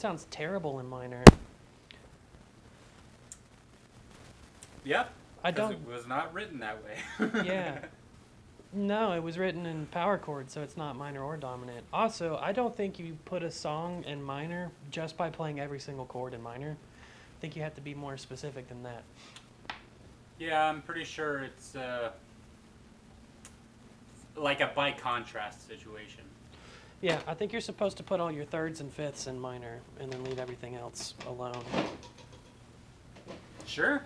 sounds terrible in minor. Yep. I Because don't. it was not written that way. Yeah. No, it was written in power chords, so it's not minor or dominant. Also, I don't think you put a song in minor just by playing every single chord in minor. I think you have to be more specific than that. Yeah, I'm pretty sure it's like a by contrast situation. Yeah, I think you're supposed to put all your thirds and fifths in minor and then leave everything else alone. Sure.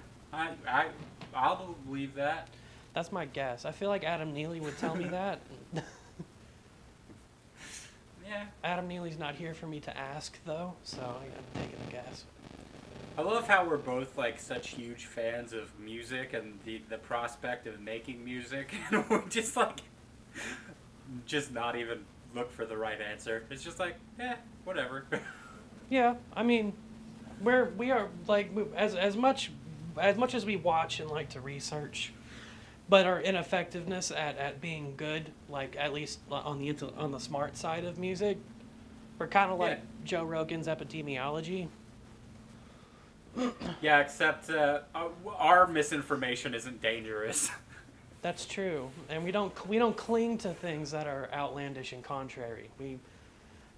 I'll believe that. That's my guess. I feel like Adam Neely would tell me that. Yeah. Adam Neely's not here for me to ask, though, so I'm taking a guess. I love how we're both like such huge fans of music and the prospect of making music, and we're just like, just not even look for the right answer. It's just like, whatever. Yeah, I mean, we are like as much as we watch and like to research, but our ineffectiveness at being good, like at least on the smart side of music, we're kind of like Joe Rogan's epidemiology. Yeah, except our misinformation isn't dangerous. That's true, and we don't cling to things that are outlandish and contrary.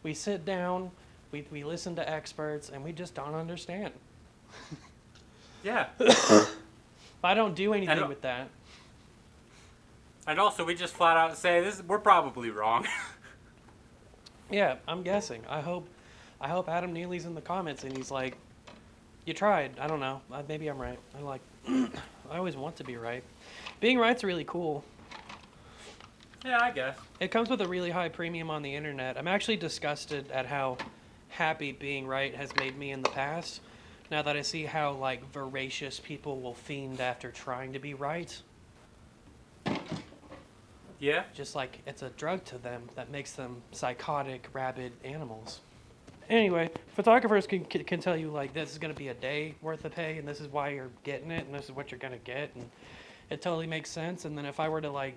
We sit down, we listen to experts, and we just don't understand. Yeah. I don't do anything with that. And also, we just flat out say we're probably wrong. Yeah, I'm guessing. I hope Adam Neely's in the comments and he's like, "You tried. I don't know. Maybe I'm right." I'm like, I always want to be right. Being right's really cool. Yeah, I guess. It comes with a really high premium on the internet. I'm actually disgusted at how happy being right has made me in the past. Now that I see how like voracious people will fiend after trying to be right. Yeah. Just like it's a drug to them that makes them psychotic, rabid animals. Anyway, photographers can tell you like this is going to be a day worth of pay and this is why you're getting it and this is what you're going to get and it totally makes sense. And then if I were to like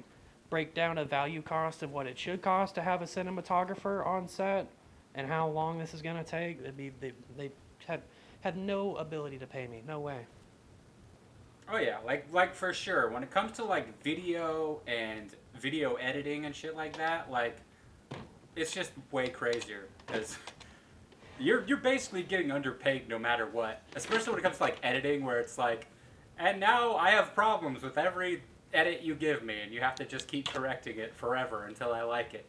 break down a value cost of what it should cost to have a cinematographer on set and how long this is going to take, it'd be they had no ability to pay me. No way. Oh yeah, like for sure. When it comes to like video and video editing and shit like that, like it's just way crazier because you're basically getting underpaid no matter what. Especially when it comes to like editing, where it's like, and now I have problems with every edit you give me, and you have to just keep correcting it forever until I like it.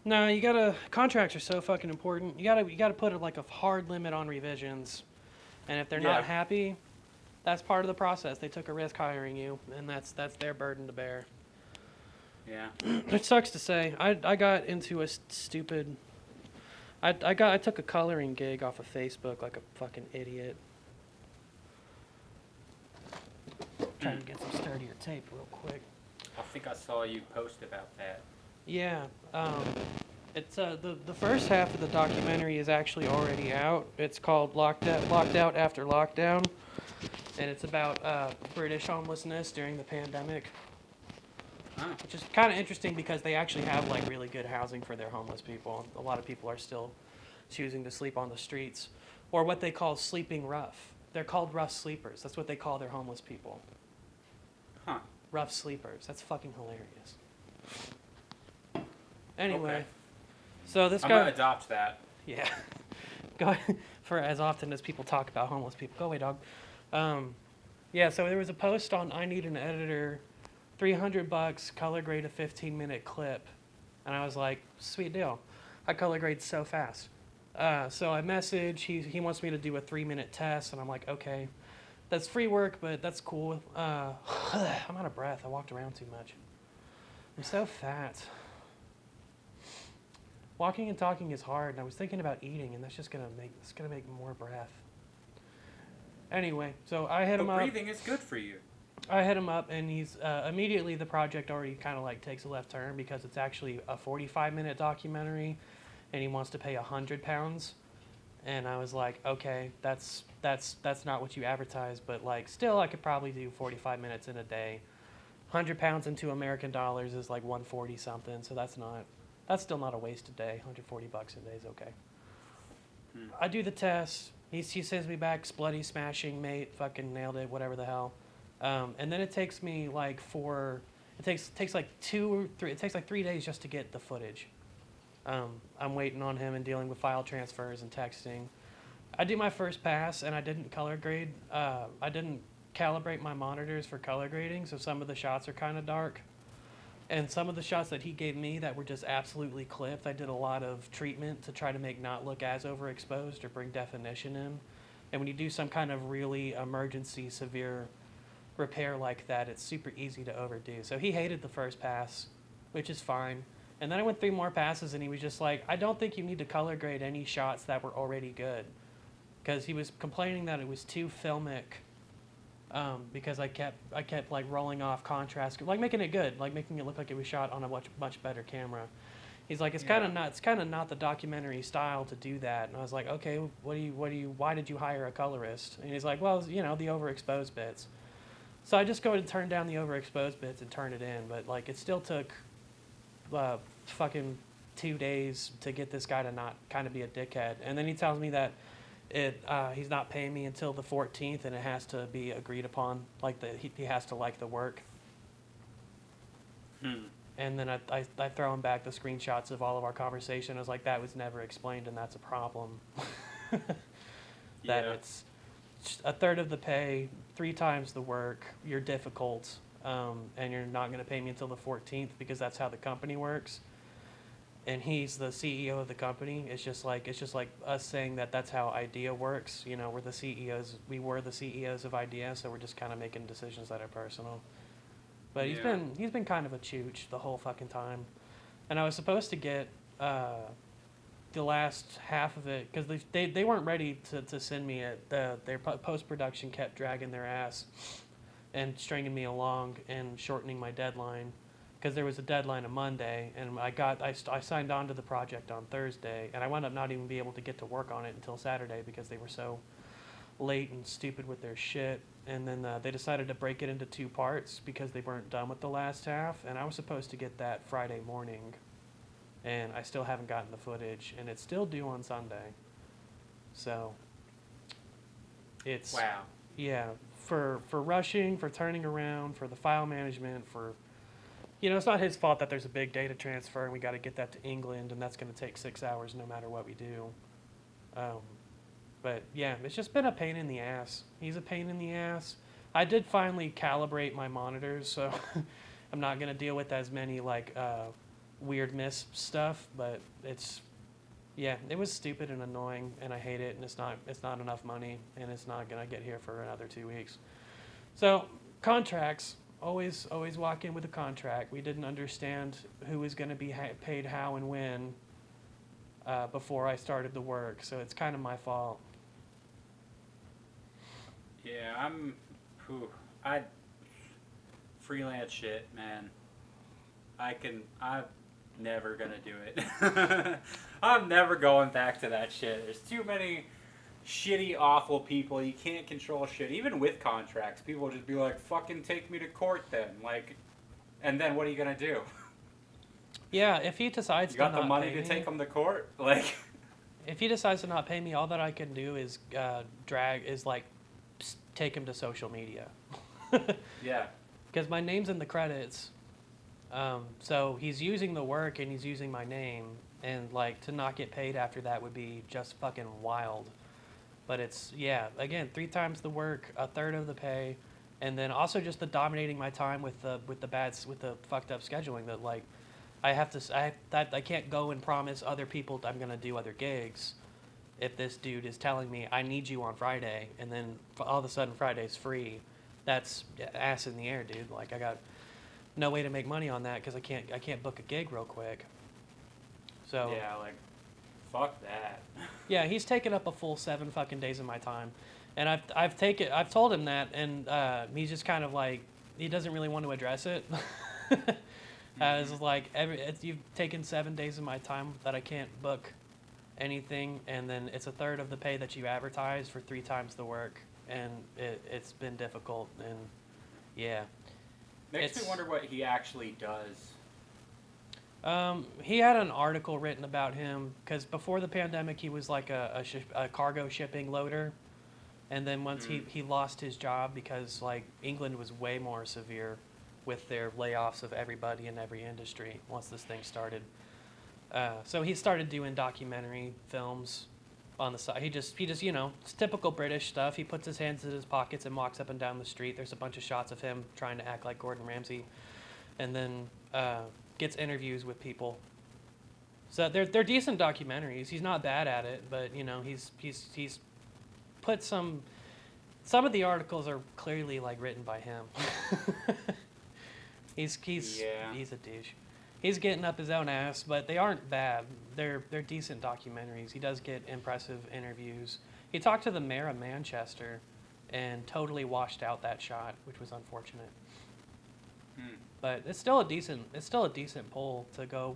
No, contracts are so fucking important. You gotta put like a hard limit on revisions, and if they're not happy, that's part of the process. They took a risk hiring you, and that's their burden to bear. Yeah. It sucks to say. I got into a stupid. I took a coloring gig off of Facebook like a fucking idiot. Trying to get some sturdier tape real quick. I think I saw you post about that. Yeah. It's the first half of the documentary is actually already out. It's called Locked Out After Lockdown, and it's about British homelessness during the pandemic. Which is kind of interesting because they actually have like really good housing for their homeless people. A lot of people are still choosing to sleep on the streets or what they call sleeping rough. They're called rough sleepers. That's what they call their homeless people. Huh. Rough sleepers. That's fucking hilarious. Anyway, Okay. so this I'm guy. gonna adopt that. Yeah. Go for as often as people talk about homeless people. Go away, dog. Yeah. So there was a post on I Need an Editor. $300, color grade a 15-minute clip. And I was like, sweet deal. I color grade so fast. So I message, he wants me to do a 3-minute test, and I'm like, okay. That's free work, but that's cool. I'm out of breath. I walked around too much. I'm so fat. Walking and talking is hard, and I was thinking about eating, and that's just gonna make more breath. Anyway, so I hit him up. Breathing is good for you. I hit him up, and he's immediately the project already kind of like takes a left turn because it's actually a 45-minute documentary, and he wants to pay £100. And I was like, okay, that's not what you advertise, but like still, I could probably do 45 minutes in a day. £100 into American dollars is like 140 something, so that's still not a wasted day. $140 a day is okay. I do the test. He sends me back, bloody, smashing, mate, fucking nailed it, whatever the hell. And then it takes me like it takes like 2 or 3, it takes like 3 days just to get the footage. I'm waiting on him and dealing with file transfers and texting. I do my first pass and I didn't color grade. I didn't calibrate my monitors for color grading, so some of the shots are kind of dark. And some of the shots that he gave me that were just absolutely clipped, I did a lot of treatment to try to make not look as overexposed or bring definition in. And when you do some kind of really emergency severe repair like that, it's super easy to overdo. So he hated the first pass, which is fine. And then I went 3 more passes and he was just like, I don't think you need to color grade any shots that were already good. Because he was complaining that it was too filmic. Because I kept like rolling off contrast, like making it good, like making it look like it was shot on a much better camera. He's like, it's kind of not the documentary style to do that. And I was like, okay, why did you hire a colorist? And he's like, well, the overexposed bits. So I just go and turn down the overexposed bits and turn it in, but like it still took fucking 2 days to get this guy to not kind of be a dickhead. And then he tells me that he's not paying me until the 14th, and it has to be agreed upon. Like he has to like the work. And then I throw him back the screenshots of all of our conversation. I was like, that was never explained, and that's a problem. That it's a third of the pay, 3 times the work. You're difficult, and you're not going to pay me until the 14th because that's how the company works. And he's the CEO of the company. It's just like us saying that that's how IDEA works. We're the CEOs. We were the CEOs of IDEA, so we're just kind of making decisions that are personal. But he's been kind of a chooch the whole fucking time. And I was supposed to get the last half of it because they weren't ready to send me it. Their post production kept dragging their ass and stringing me along and shortening my deadline. Because there was a deadline on Monday, and I signed on to the project on Thursday, and I wound up not even be able to get to work on it until Saturday because they were so late and stupid with their shit. And then they decided to break it into 2 parts because they weren't done with the last half, and I was supposed to get that Friday morning, and I still haven't gotten the footage, and it's still due on Sunday. So it's wow. Yeah, for rushing, for turning around, for the file management, for it's not his fault that there's a big data transfer and we got to get that to England, and that's going to take 6 hours no matter what we do. But yeah, it's just been a pain in the ass. He's a pain in the ass. I did finally calibrate my monitors, so I'm not going to deal with as many weird miss stuff, but it was stupid and annoying, and I hate it, and it's not enough money, and it's not going to get here for another 2 weeks. So contracts. Always walk in with a contract. We didn't understand who was going to be paid how and when before I started the work, so it's kind of my fault. Yeah, I freelance shit, man. I'm never gonna do it. I'm never going back to that shit. There's too many shitty, awful people. You can't control shit. Even with contracts, people will just be like, fucking take me to court then. And then what are you going to do? Yeah, if he decides to not pay me... You got the money to take him to court? If he decides to not pay me, all that I can do is take him to social media. Yeah. Because my name's in the credits. So he's using the work and he's using my name. And, to not get paid after that would be just fucking wild. But it's, again, 3 times the work, a third of the pay, and then also just the dominating my time with the fucked up scheduling that I can't go and promise other people that I'm gonna do other gigs if this dude is telling me I need you on Friday, and then all of a sudden Friday's free. That's ass in the air, dude. I got no way to make money on that because I can't book a gig real quick. So yeah, fuck that. Yeah, he's taken up a full 7 fucking days of my time, and I've told him that, and he's just kind of he doesn't really want to address it. It's you've taken 7 days of my time that I can't book anything, and then it's a third of the pay that you advertised for 3 times the work, and it's been difficult, and Makes me wonder what he actually does. He had an article written about him because before the pandemic, he was like a cargo shipping loader. And then once Mm. he lost his job because like England was way more severe with their layoffs of everybody in every industry once this thing started. So he started doing documentary films on the side. He just it's typical British stuff. He puts his hands in his pockets and walks up and down the street. There's a bunch of shots of him trying to act like Gordon Ramsay, and then gets interviews with people. So they're decent documentaries. He's not bad at it, but he's put some of the articles are clearly like written by him. He's Yeah. he's a douche. He's getting up his own ass, but they aren't bad. They're decent documentaries. He does get impressive interviews. He talked to the mayor of Manchester, and totally washed out that shot, which was unfortunate. Hmm. But it's still a decent poll to go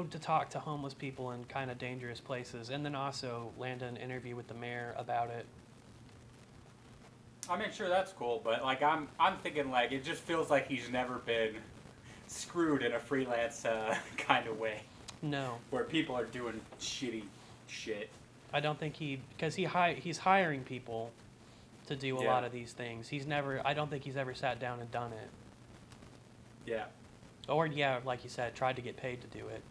to talk to homeless people in kind of dangerous places, and then also land an interview with the mayor about it. I mean, sure, that's cool, but like I'm thinking like it just feels like he's never been screwed in a freelance kind of way No, where people are doing shitty shit. I don't think because he's hiring people to do a Yeah. lot of these things. I don't think he's ever sat down and done it. Yeah. Or yeah, like you said, tried to get paid to do it.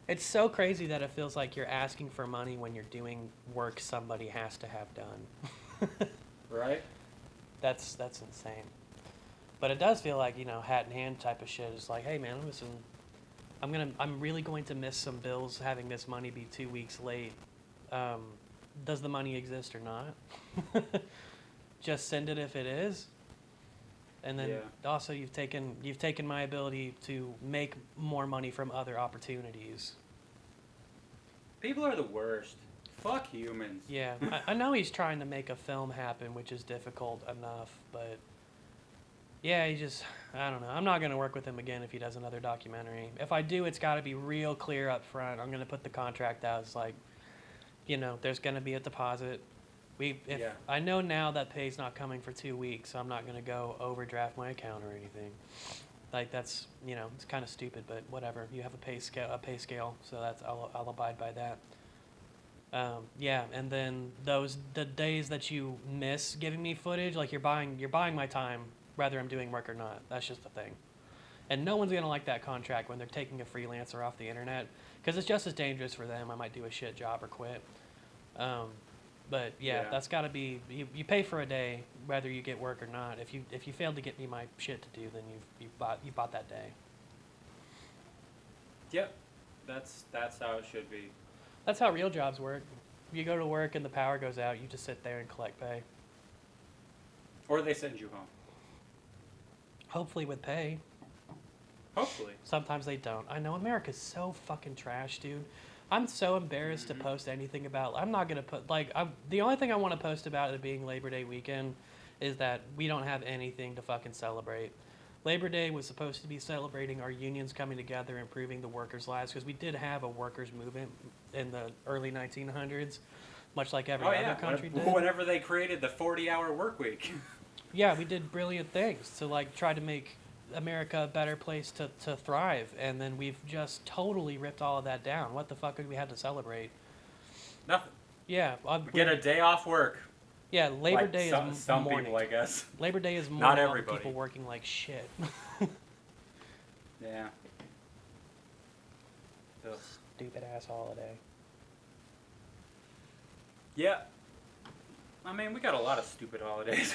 It's so crazy that it feels like you're asking for money when you're doing work somebody has to have done. Right? That's insane. But it does feel like, hat in hand type of shit. It's like, hey man, listen, I'm really going to miss some bills having this money be 2 weeks late. Does the money exist or not? Just send it if it is. And then Yeah. also you've taken my ability to make more money from other opportunities. People are the worst. Fuck humans. Yeah, I know he's trying to make a film happen, which is difficult enough, but yeah, I don't know. I'm not going to work with him again if he does another documentary. If I do, it's got to be real clear up front. I'm going to put the contract out. It's like, there's going to be a deposit. Yeah. I know now that pay's not coming for 2 weeks, so I'm not going to go overdraft my account or anything. Like that's, it's kind of stupid, but whatever. You have a pay scale, so I'll abide by that. Yeah, and then the days that you miss giving me footage, like you're buying my time, whether I'm doing work or not. That's just the thing. And no one's gonna like that contract when they're taking a freelancer off the internet, because it's just as dangerous for them. I might do a shit job or quit. But yeah, Yeah. that's gotta be you pay for a day whether you get work or not. If you failed to get me my shit to do, then you bought that day. Yep. That's how it should be. That's how real jobs work. You go to work and the power goes out, you just sit there and collect pay. Or they send you home. Hopefully with pay. Hopefully. Sometimes they don't. I know America's so fucking trash, dude. I'm so embarrassed to post anything about. I'm not gonna put the only thing I want to post about it being Labor Day weekend is that we don't have anything to fucking celebrate. Labor Day was supposed to be celebrating our unions coming together, improving the workers' lives, because we did have a workers' movement in the early 1900s, much like every Oh other yeah. country did. Whenever they created the 40-hour work week. Yeah, we did brilliant things to try to make America a better place to thrive, and then we've just totally ripped all of that down. What the fuck did we have to celebrate? Nothing. Yeah, Get a day off work. yeah. Labor Like Day some, is some morning. people, I guess. Labor Day is Not morning. All the everybody. people working like shit. Yeah. Ugh. Stupid ass holiday. Yeah. I mean, we got a lot of stupid holidays.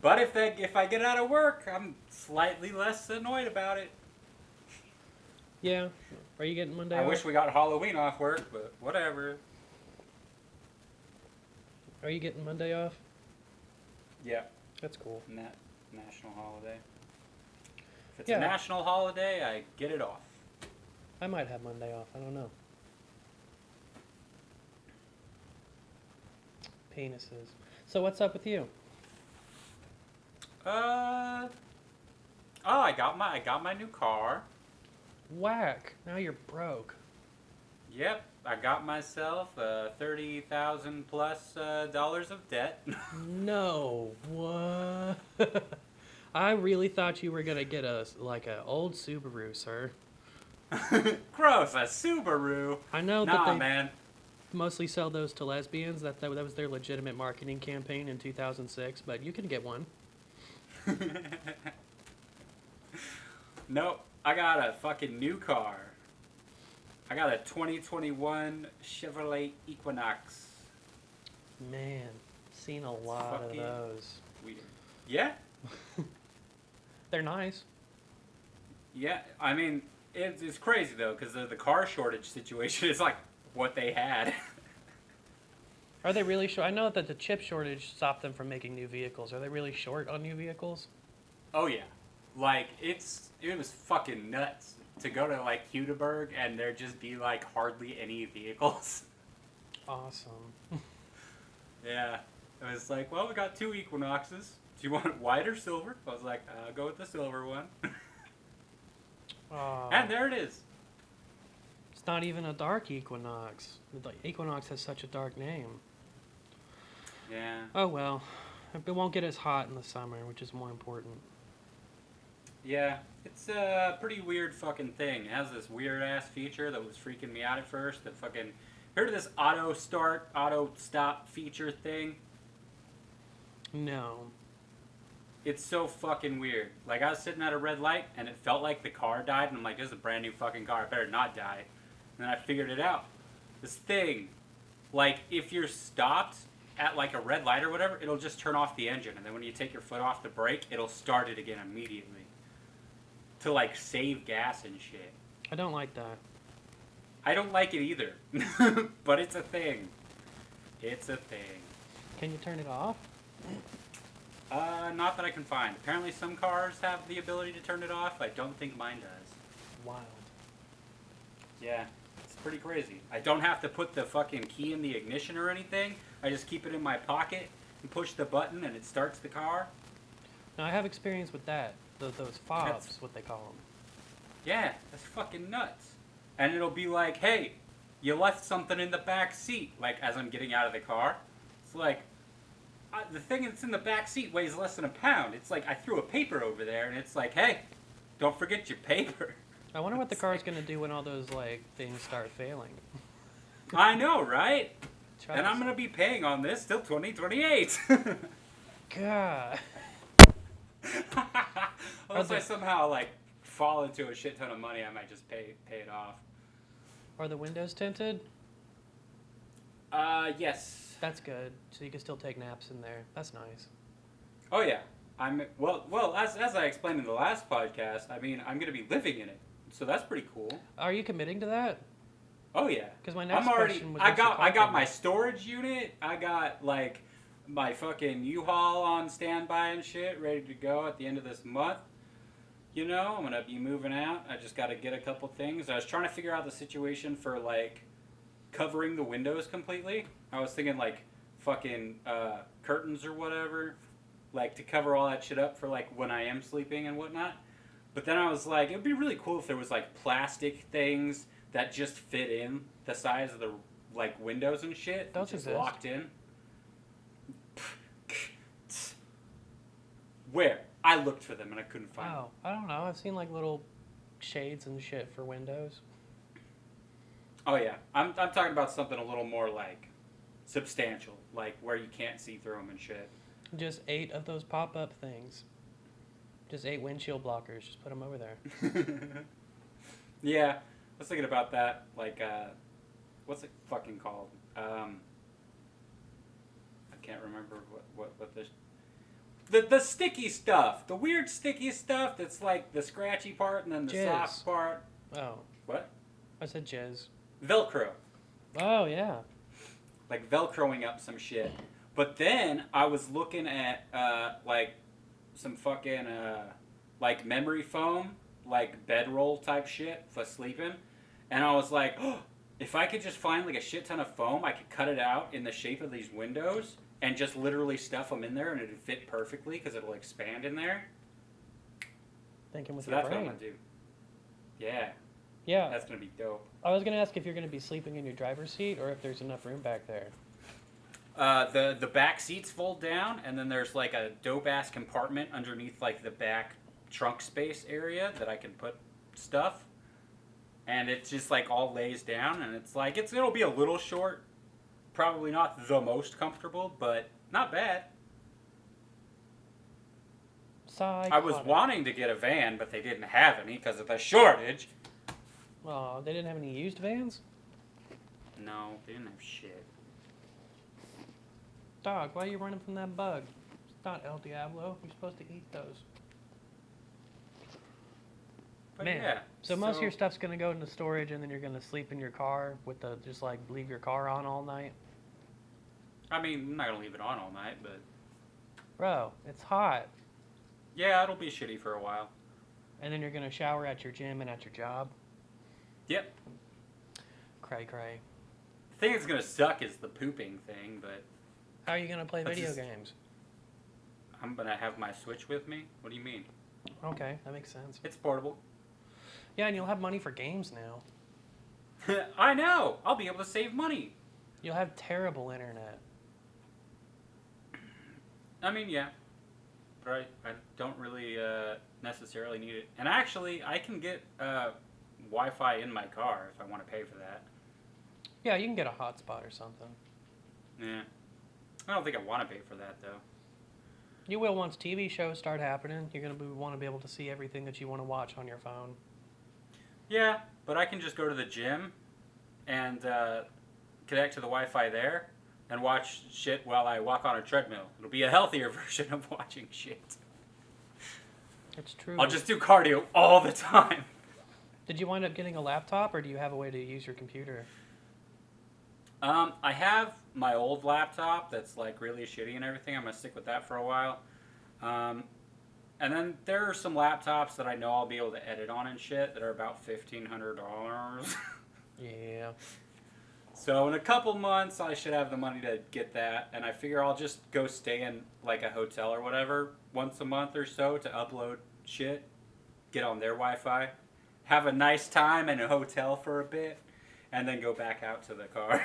But if I get out of work, I'm slightly less annoyed about it. Yeah. Are you getting Monday I off? wish we got Halloween off work, but whatever. Are you getting Monday off? Yeah. That's cool. National holiday. If it's Yeah. a national holiday, I get it off. I might have Monday off. I don't know. Penises. So what's up with you? Oh, I got my new car. Whack. Now you're broke. Yep, I got myself $30,000 plus dollars of debt. No. What? I really thought you were gonna get a old Subaru, sir. Gross, a Subaru. I know that Nah, they man. mostly sell those to lesbians. That was their legitimate marketing campaign in 2006. But you can get one. Nope. I got a fucking new car. I got a 2021 Chevrolet Equinox. Man, seen a lot of fucking those. Weird. Yeah? They're nice. Yeah. I mean, it's crazy though, because the car shortage situation is like what they had. Are they really short? I know that the chip shortage stopped them from making new vehicles. Are they really short on new vehicles? Oh yeah. Like, it was fucking nuts to go to like Hudeberg and there just be like hardly any vehicles. Awesome. Yeah. It was like, well, we got 2 Equinoxes. Do you want white or silver? I was like, I'll go with the silver one. And there it is. It's not even a dark Equinox. The Equinox has such a dark name. Yeah. Oh well. It won't get as hot in the summer, which is more important. Yeah. It's a pretty weird fucking thing. It has this weird ass feature that was freaking me out at first. That fucking... Heard of this auto start, auto stop feature thing? No. It's so fucking weird. Like, I was sitting at a red light, and it felt like the car died, and I'm like, this is a brand new fucking car, I better not die. And then I figured it out. This thing, like, if you're stopped at, like, a red light or whatever, it'll just turn off the engine, and then when you take your foot off the brake, it'll start it again immediately. To, like, save gas and shit. I don't like that. I don't like it either. But it's a thing. It's a thing. Can you turn it off? Not that I can find. Apparently some cars have the ability to turn it off. I don't think mine does. Wild. Yeah, it's pretty crazy. I don't have to put the fucking key in the ignition or anything. I just keep it in my pocket and push the button and it starts the car. Now, I have experience with that. Those fobs, what they call them. Yeah, that's fucking nuts. And it'll be like, hey, you left something in the back seat. Like, as I'm getting out of the car. It's like, the thing that's in the back seat weighs less than a pound. It's like, I threw a paper over there, and it's like, hey, don't forget your paper. I wonder what the car's going to do when all those, like, things start failing. I know, right? Try And this. I'm going to be paying on this till 2028. God. Unless I somehow, like, fall into a shit ton of money, I might just pay it off. Are the windows tinted? Yes. That's good. So you can still take naps in there. That's nice. Oh, yeah. Well, as I explained in the last podcast, I mean, I'm going to be living in it. So that's pretty cool. Are you committing to that? Oh, yeah. Because my next I'm already, question was... I got my storage unit. I got, like, my fucking U-Haul on standby and shit, ready to go at the end of this month. You know, I'm going to be moving out. I just got to get a couple things. I was trying to figure out the situation for, like, covering the windows completely. I was thinking, like, fucking curtains or whatever, like, to cover all that shit up for, like, when I am sleeping and whatnot. But then I was like, it would be really cool if there was, like, plastic things that just fit in the size of the, like, windows and shit. Those just exist. locked in. Where? I looked for them and I couldn't find them. Oh, I don't know. I've seen, like, little shades and shit for windows. Oh, yeah. I'm talking about something a little more, like, substantial. Like, where you can't see through them and shit. Just 8 of those pop-up things. Just 8 windshield blockers. Just put them over there. Yeah. I was thinking about that. Like, what's it fucking called? I can't remember what the sticky stuff. The weird sticky stuff that's like the scratchy part and then the Jizz. soft part. Oh. What? I said jizz. Velcro. Oh, yeah. Like Velcroing up some shit. But then I was looking at, like, some fucking, like, memory foam, like, bedroll type shit for sleeping. And I was like, oh, if I could just find, like, a shit ton of foam, I could cut it out in the shape of these windows and just literally stuff them in there and it'd fit perfectly because it'll expand in there. Thinking with So your that's what I'm brain. going to do. Yeah. Yeah. That's going to be dope. I was going to ask if you're going to be sleeping in your driver's seat or if there's enough room back there. The back seats fold down, and then there's like a dope ass compartment underneath like the back trunk space area that I can put stuff, and it just like all lays down, and it's like it'll be a little short, probably not the most comfortable, but not bad. I was wanting to get a van, but they didn't have any because of the shortage. Oh, they didn't have any used vans? No, they didn't have shit. Dog, why are you running from that bug? It's not El Diablo. You're supposed to eat those. But Man, yeah. so most of your stuff's gonna go into storage, and then you're gonna sleep in your car with the just like leave your car on all night. I mean, I'm not gonna leave it on all night, but Bro, it's hot. yeah, it'll be shitty for a while. And then you're gonna shower at your gym and at your job. Yep. Cray cray. The thing that's gonna suck is the pooping thing, but How are you gonna play That's video just- games? I'm gonna have my Switch with me. What do you mean? Okay, that makes sense. It's portable. Yeah, and you'll have money for games now. I know. I'll be able to save money. You'll have terrible internet. I mean, yeah, but I don't really necessarily need it. And actually, I can get Wi-Fi in my car if I want to pay for that. Yeah, you can get a hotspot or something. Yeah. I don't think I want to pay for that though. You will once TV shows start happening. You're gonna want to be able to see everything that you want to watch on your phone. Yeah, but I can just go to the gym and connect to the Wi-Fi there and watch shit while I walk on a treadmill. It'll be a healthier version of watching shit. It's true. I'll just do cardio all the time. Did you wind up getting a laptop, or do you have a way to use your computer? I have my old laptop that's like really shitty and everything. I'm gonna stick with that for a while. And then there are some laptops that I know I'll be able to edit on and shit that are about $1,500. Yeah. So in a couple months, I should have the money to get that, and I figure I'll just go stay in like a hotel or whatever once a month or so to upload shit, get on their Wi-Fi, have a nice time in a hotel for a bit, and then go back out to the car.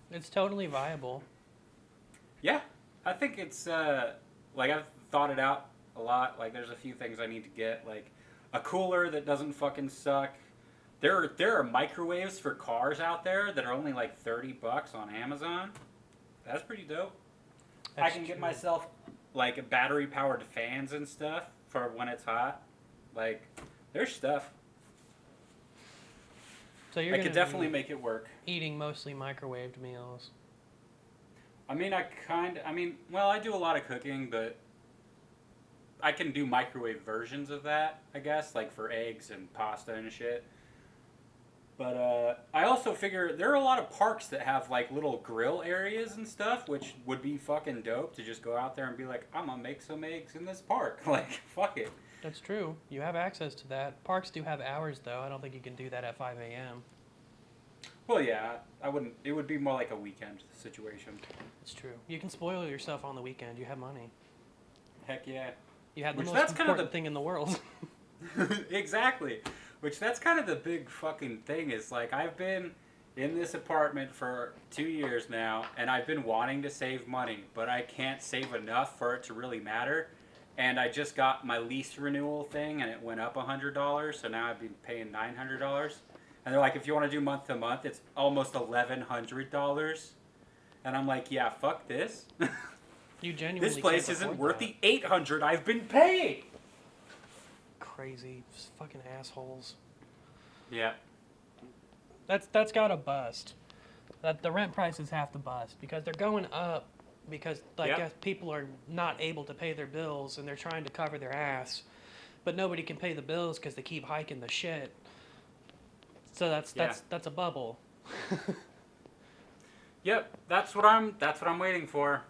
It's totally viable. Yeah, I think it's like I've thought it out a lot. Like there's a few things I need to get, like a cooler that doesn't fucking suck. There are microwaves for cars out there that are only like $30 on Amazon. That's pretty dope. I can get myself like battery powered fans and stuff for when it's hot. Like there's stuff. So you're I gonna could definitely be make it work. eating mostly microwaved meals. I mean, well, I do a lot of cooking, but I can do microwave versions of that, I guess, like for eggs and pasta and shit. But I also figure there are a lot of parks that have like little grill areas and stuff, which would be fucking dope to just go out there and be like, I'm gonna make some eggs in this park. Like, fuck it. That's true. You have access to that. Parks do have hours, though. I don't think you can do that at 5 a.m. Well, yeah, I wouldn't. It would be more like a weekend situation. It's true. You can spoil yourself on the weekend. You have money. Heck yeah. You have the Which most that's kind of important thing in the world. Exactly. Which that's kind of the big fucking thing is like I've been in this apartment for 2 years now and I've been wanting to save money, but I can't save enough for it to really matter. And I just got my lease renewal thing and it went up $100, so now I've been paying $900. And they're like, if you want to do month to month, it's almost $1,100. And I'm like, yeah, fuck this. You genuinely This place can't isn't afford worth that. the $800 I've been paying. Crazy fucking assholes. Yeah. That's gotta bust. That the rent prices have to bust because they're going up because like Yep. guess people are not able to pay their bills and they're trying to cover their ass, but nobody can pay the bills because they keep hiking the shit. So that's a bubble. Yep, that's what I'm waiting for.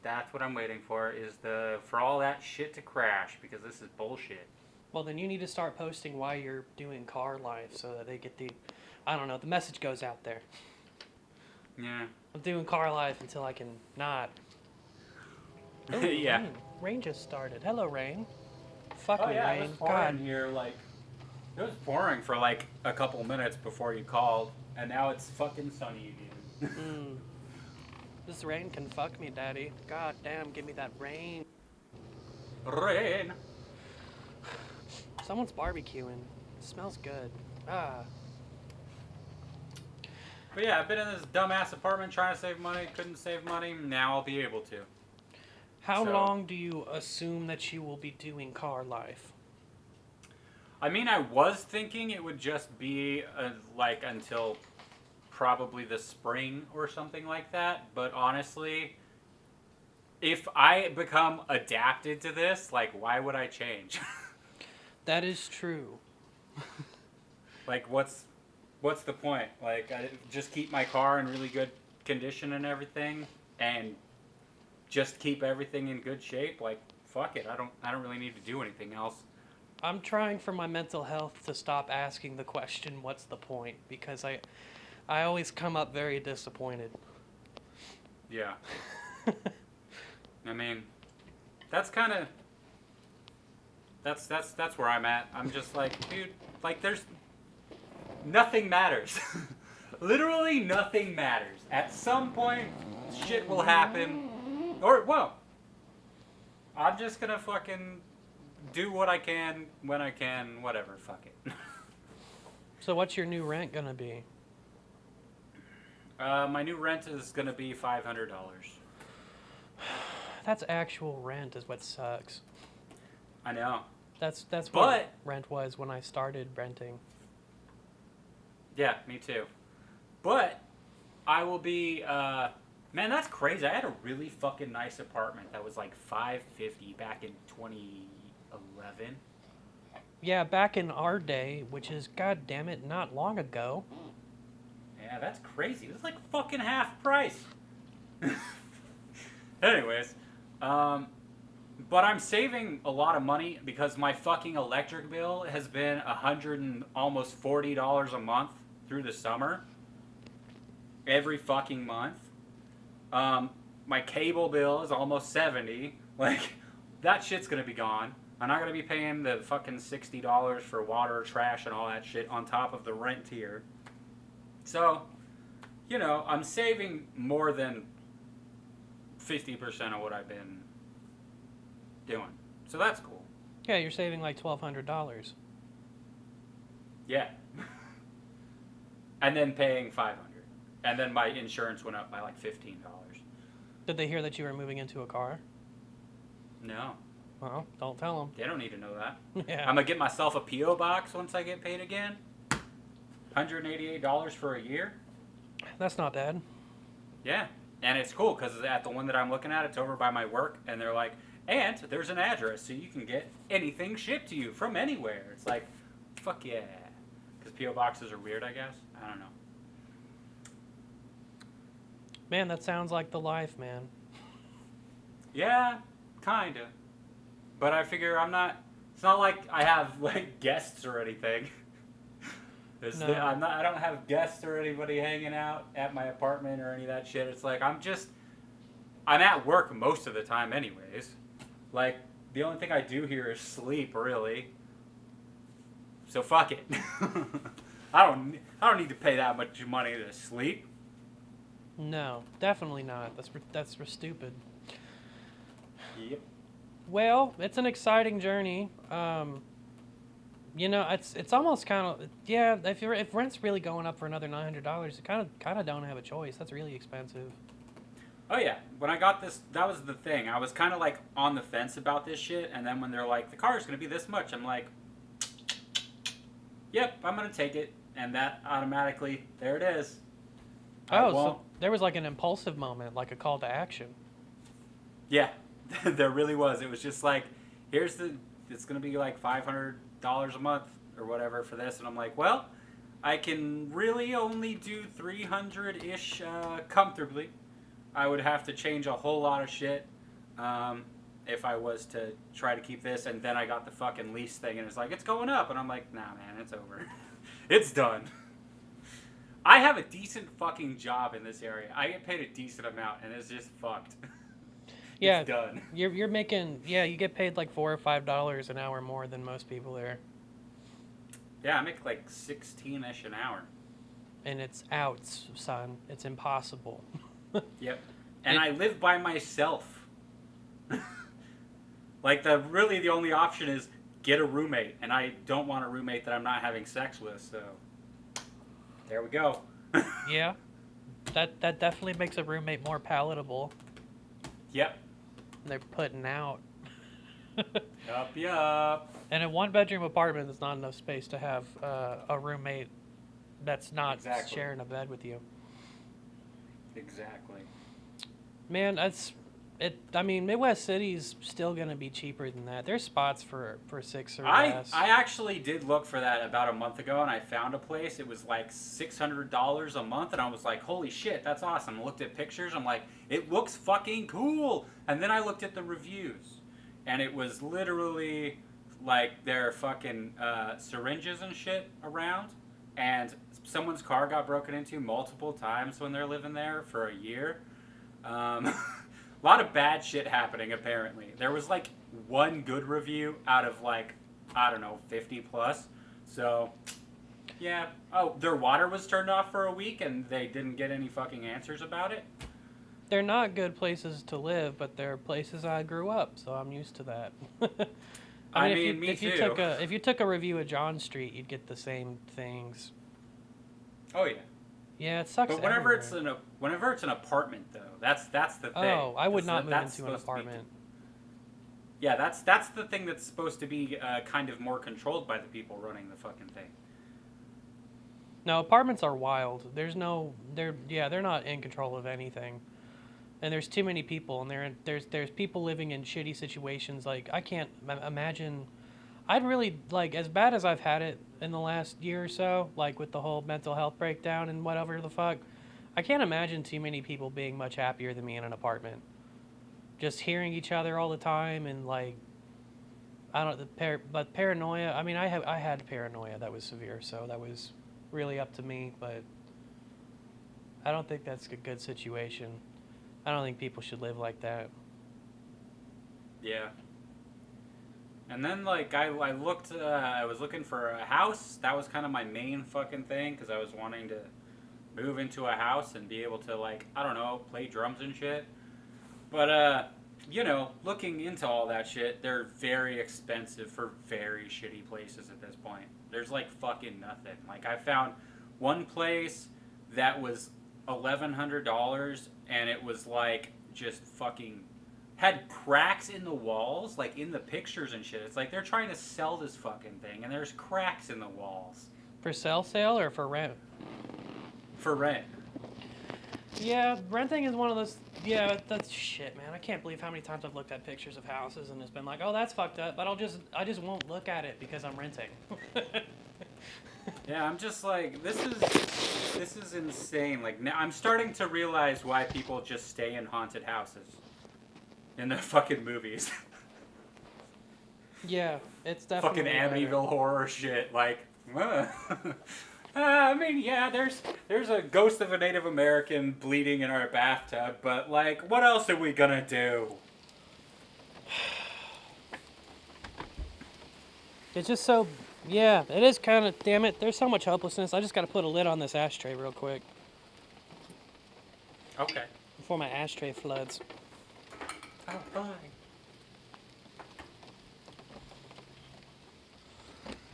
That's what I'm waiting for is for all that shit to crash because this is bullshit. Well, then you need to start posting why you're doing car life so that they get the message goes out there. Yeah. I'm doing car life until I can not. Ooh, Yeah. Rain just started. Hello, rain. Fucking It rain. was God. pouring here like it was pouring for like a couple minutes before you called, and now it's fucking sunny again. This rain can fuck me, Daddy. God damn, give me that rain. Rain. Someone's barbecuing. It smells good. Ah. But yeah, I've been in this dumbass apartment trying to save money, couldn't save money, now I'll be able to. How So- long do you assume that you will be doing car life? I mean, I was thinking it would just be like until probably the spring or something like that, but honestly, if I become adapted to this, like, why would I change? That is true. Like, what's the point? Like, I just keep my car in really good condition and everything, and just keep everything in good shape. Like, fuck it. I don't really need to do anything else. I'm trying for my mental health to stop asking the question, what's the point? Because I always come up very disappointed. Yeah. I mean, that's kind of that's where I'm at. I'm just like, dude, like there's nothing matters. Literally nothing matters. At some point, shit will happen. Or it won't. I'm just gonna fucking do what I can when I can, whatever, fuck it. So what's your new rent gonna be? My new rent is gonna be $500. That's actual rent is what sucks. I know. That's what But- rent was when I started renting. Yeah, me too. But I will be man, that's crazy. I had a really fucking nice apartment that was like $550 back in 2011. Yeah, back in our day, which is, god damn it, not long ago. Yeah, that's crazy. It was like fucking half price. Anyways, but I'm saving a lot of money because my fucking electric bill has been almost $40 a month through the summer. Every fucking month. My cable bill is almost 70. Like, that shit's gonna be gone. I'm not gonna be paying the fucking $60 for water, trash, and all that shit on top of the rent here. So, you know, I'm saving more than 50% of what I've been doing. So that's cool. Yeah, you're saving like $1,200. Yeah. And then paying $500. And then my insurance went up by like $15. Did they hear that you were moving into a car? No, Well, don't tell them. they don't need to know that. Yeah. I'm gonna get myself a P.O. box once I get paid again. $188 for a year. That's not bad. Yeah. And it's cool because at the one that I'm looking at, it's over by my work, and they're like, and there's an address so you can get anything shipped to you from anywhere. It's like, fuck yeah. Because P.O. boxes are weird, I guess. I don't know. Man, that sounds like the life, man. Yeah, kinda. But I figure it's not like I have like guests or anything. No. I don't have guests or anybody hanging out at my apartment or any of that shit. It's like I'm at work most of the time anyways. Like the only thing I do here is sleep, really. So fuck it. I don't need to pay that much money to sleep. No, definitely not. That's stupid. Yep. Well, it's an exciting journey. You know, it's almost kind of, yeah. If rent's really going up for another $900, you kind of don't have a choice. That's really expensive. Oh yeah, when I got this, that was the thing. I was kind of like on the fence about this shit, and then when they're like, the car's gonna be this much, I'm like, yep, I'm gonna take it, and that automatically, there it is. Oh, so there was like an impulsive moment, like a call to action. Yeah, there really was. It was just like, it's gonna be like $500 a month or whatever for this, and I'm like, well, I can really only do 300-ish comfortably. I would have to change a whole lot of shit if I was to try to keep this, and then I got the fucking lease thing, and it's like, it's going up, and I'm like, nah, man, it's over. It's done. I have a decent fucking job in this area. I get paid a decent amount, and it's just fucked. Yeah, It's done. you're making, yeah, you get paid like $4 or $5 an hour more than most people there, Yeah, I make like 16-ish an hour. and it's outs, son. It's impossible. Yep. and I live by myself. Like, the only option is get a roommate, and I don't want a roommate that I'm not having sex with, so there we go. Yeah, that definitely makes a roommate more palatable. Yep. They're putting out. Yup. And a one-bedroom apartment is not enough space to have a roommate that's not Exactly. sharing a bed with you. Exactly. Man, I mean, Midwest City's still gonna be cheaper than that. There's spots for $6 or less. I actually did look for that about a month ago, and I found a place. It was like $600 a month, and I was like, holy shit, that's awesome. I looked at pictures. I'm like, it looks fucking cool. And then I looked at the reviews, and it was literally like their fucking syringes and shit around, and someone's car got broken into multiple times when they're living there for a year. A lot of bad shit happening, apparently. There was like one good review out of like, I don't know, 50 plus. So, yeah. Oh, their water was turned off for a week and they didn't get any fucking answers about it? They're not good places to live, but they're places I grew up, so I'm used to that. I mean, me if you too. if you took a review of John Street, you'd get the same things. Oh, yeah. Yeah, it sucks. But whenever everywhere. it's an apartment, though, that's the thing. Oh, I would not move That's into an supposed to be- apartment. Yeah, that's the thing that's supposed to be kind of more controlled by the people running the fucking thing. No, apartments are wild. They're not in control of anything, and there's too many people, and there's people living in shitty situations. Like I can't imagine. I'd really like, as bad as I've had it in the last year or so, like with the whole mental health breakdown and whatever the fuck. I can't imagine too many people being much happier than me in an apartment. Just hearing each other all the time and like, I don't but paranoia. I mean, I had paranoia that was severe, so that was really up to me. But I don't think that's a good situation. I don't think people should live like that. Yeah. And then, like, I was looking for a house. That was kind of my main fucking thing, because I was wanting to move into a house and be able to, like, I don't know, play drums and shit. But, looking into all that shit, they're very expensive for very shitty places at this point. There's, like, fucking nothing. Like, I found one place that was $1,100, and it was, like, just fucking had cracks in the walls, like in the pictures and shit. It's like they're trying to sell this fucking thing, and there's cracks in the walls. For sale or for rent? For rent. Yeah, renting is one of those. Yeah, that's shit, man. I can't believe how many times I've looked at pictures of houses and it's been like, oh, that's fucked up, but I just won't look at it because I'm renting. Yeah, I'm just like, this is insane. Like, now I'm starting to realize why people just stay in haunted houses in the fucking movies. Yeah, it's definitely fucking Amityville horror shit. Like, I mean, yeah, there's a ghost of a Native American bleeding in our bathtub, but like, what else are we gonna do? It's just so. Yeah, it is kind of. Damn it, there's so much helplessness. I just got to put a lid on this ashtray real quick Okay. before my ashtray floods. Oh, fine.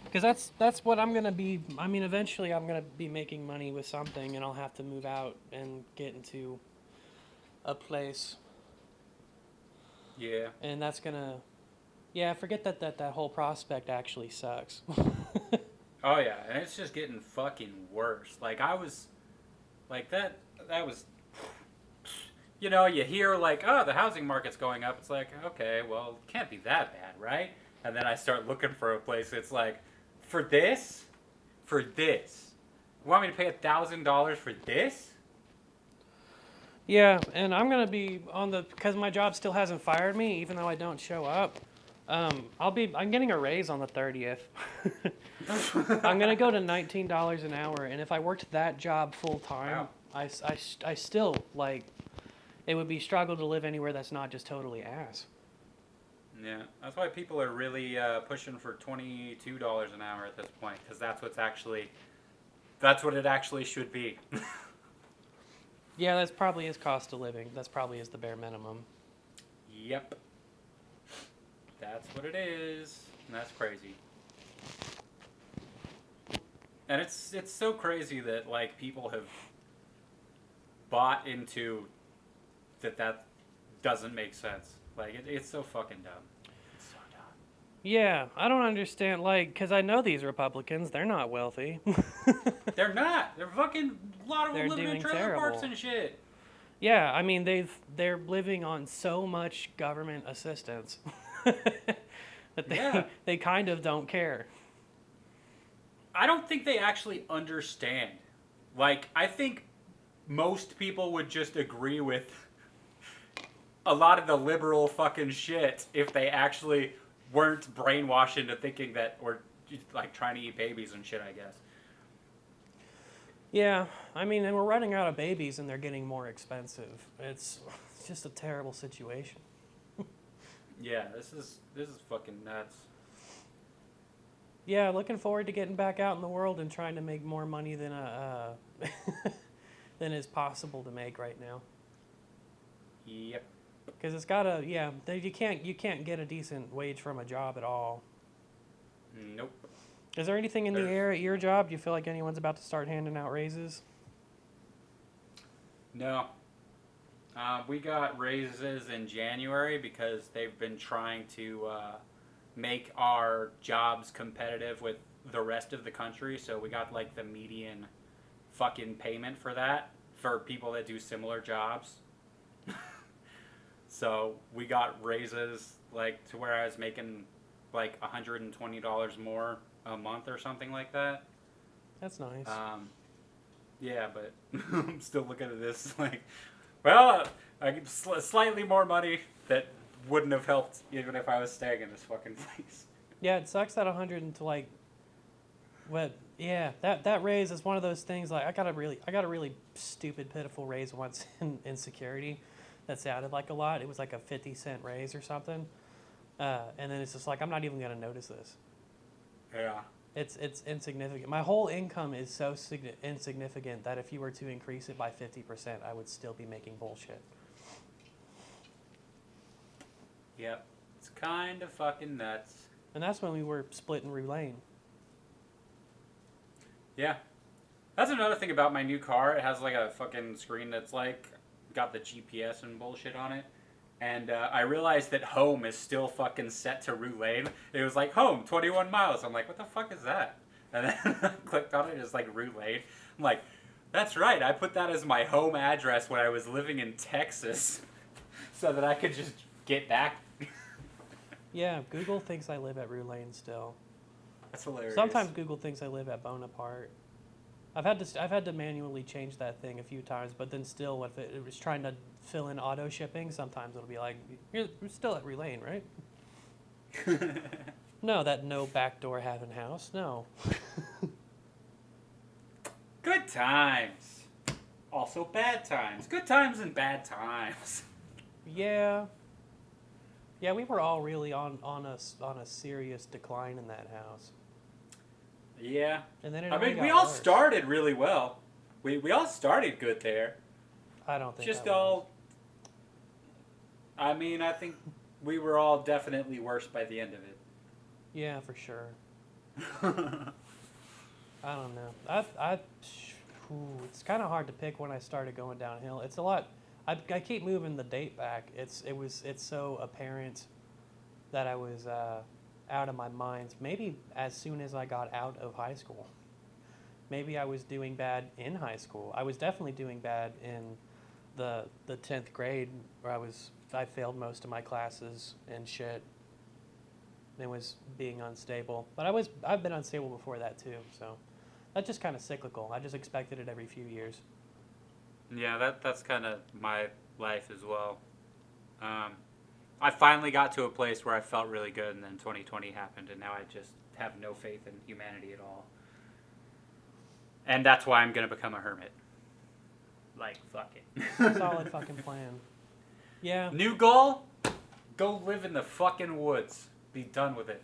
Because that's what I'm gonna be. I mean, eventually I'm gonna be making money with something, and I'll have to move out and get into a place, Yeah. and that's gonna. Yeah, forget that whole prospect actually sucks. Oh yeah, and it's just getting fucking worse. Like I was, like that was, you hear like, oh, the housing market's going up. It's like, okay, well, it can't be that bad, right? And then I start looking for a place. It's like, for this, you want me to pay $1,000 for this? Yeah, and I'm gonna be because my job still hasn't fired me, even though I don't show up. I'm getting a raise on the 30th. I'm gonna go to $19 an hour, and if I worked that job full time, Wow. I still like, it would be struggle to live anywhere that's not just totally ass. Yeah, that's why people are really pushing for $22 an hour at this point, because that's what it actually should be. Yeah, that's probably his cost of living. That's probably is the bare minimum. Yep. That's what it is. And that's crazy. And it's so crazy that like people have bought into that doesn't make sense. Like it's so fucking dumb. It's so dumb. Yeah, I don't understand, like, because I know these Republicans, they're not wealthy. They're not. They're fucking a lot of They're them living in doing trailer parks terrible. and shit. Yeah, I mean, they're living on so much government assistance that Yeah. they kind of don't care. I don't think they actually understand. Like, I think most people would just agree with a lot of the liberal fucking shit if they actually weren't brainwashed into thinking that, or like trying to eat babies and shit, I guess. Yeah, I mean, and we're running out of babies and they're getting more expensive. It's just a terrible situation. Yeah, this is fucking nuts. Yeah, looking forward to getting back out in the world and trying to make more money than than is possible to make right now. Yep. Because it's gotta, yeah, you can't get a decent wage from a job at all. Nope. Is there anything in the air at your job? Do you feel like anyone's about to start handing out raises? No. We got raises in January because they've been trying to make our jobs competitive with the rest of the country. So we got like the median fucking payment for that for people that do similar jobs. So we got raises like to where I was making like $120 more a month or something like that. That's nice. Yeah, but I'm still looking at this like, well, I get slightly more money that wouldn't have helped even if I was staying in this fucking place. Yeah, it sucks that 100 into like, what? Yeah, that raise is one of those things. Like I got a really stupid, pitiful raise once in security, that sounded like a lot. It was like a 50-cent raise or something, and then it's just like I'm not even gonna notice this. Yeah. It's insignificant. My whole income is so insignificant that if you were to increase it by 50%, I would still be making bullshit. Yep. It's kind of fucking nuts. And that's when we were split in Rue Lane. Yeah. That's another thing about my new car. It has like a fucking screen that's like got the GPS and bullshit on it. And I realized that home is still fucking set to Rue Lane. It was like, home, 21 miles. I'm like, what the fuck is that? And then I clicked on it, it's like Rue Lane. I'm like, that's right, I put that as my home address when I was living in Texas so that I could just get back. Yeah, Google thinks I live at Rue Lane still. That's hilarious. Sometimes Google thinks I live at Bonaparte. I've had to manually change that thing a few times, but then still, if it was trying to fill in auto shipping, sometimes it'll be like, you're still at Rue Lane, right? No, that no backdoor having house, no. Good times. Also bad times. Good times and bad times. Yeah. Yeah, we were all really on a serious decline in that house. Yeah. And then I mean, we all started really well. We all started good there. I don't think Just that was. all. I mean, I think we were all definitely worse by the end of it. Yeah, for sure. I don't know. It's kind of hard to pick when I started going downhill. It's a lot. I keep moving the date back. It's so apparent that I was out of my mind. Maybe as soon as I got out of high school. Maybe I was doing bad in high school. I was definitely doing bad in the 10th grade where I failed most of my classes and shit. It was being unstable. But I've been unstable before that too, so that's just kind of cyclical. I just expected it every few years. Yeah, that's kind of my life as well. I finally got to a place where I felt really good, and then 2020 happened, and now I just have no faith in humanity at all. And that's why I'm going to become a hermit. Like, fuck it. Solid fucking plan. Yeah. New goal? Go live in the fucking woods. Be done with it.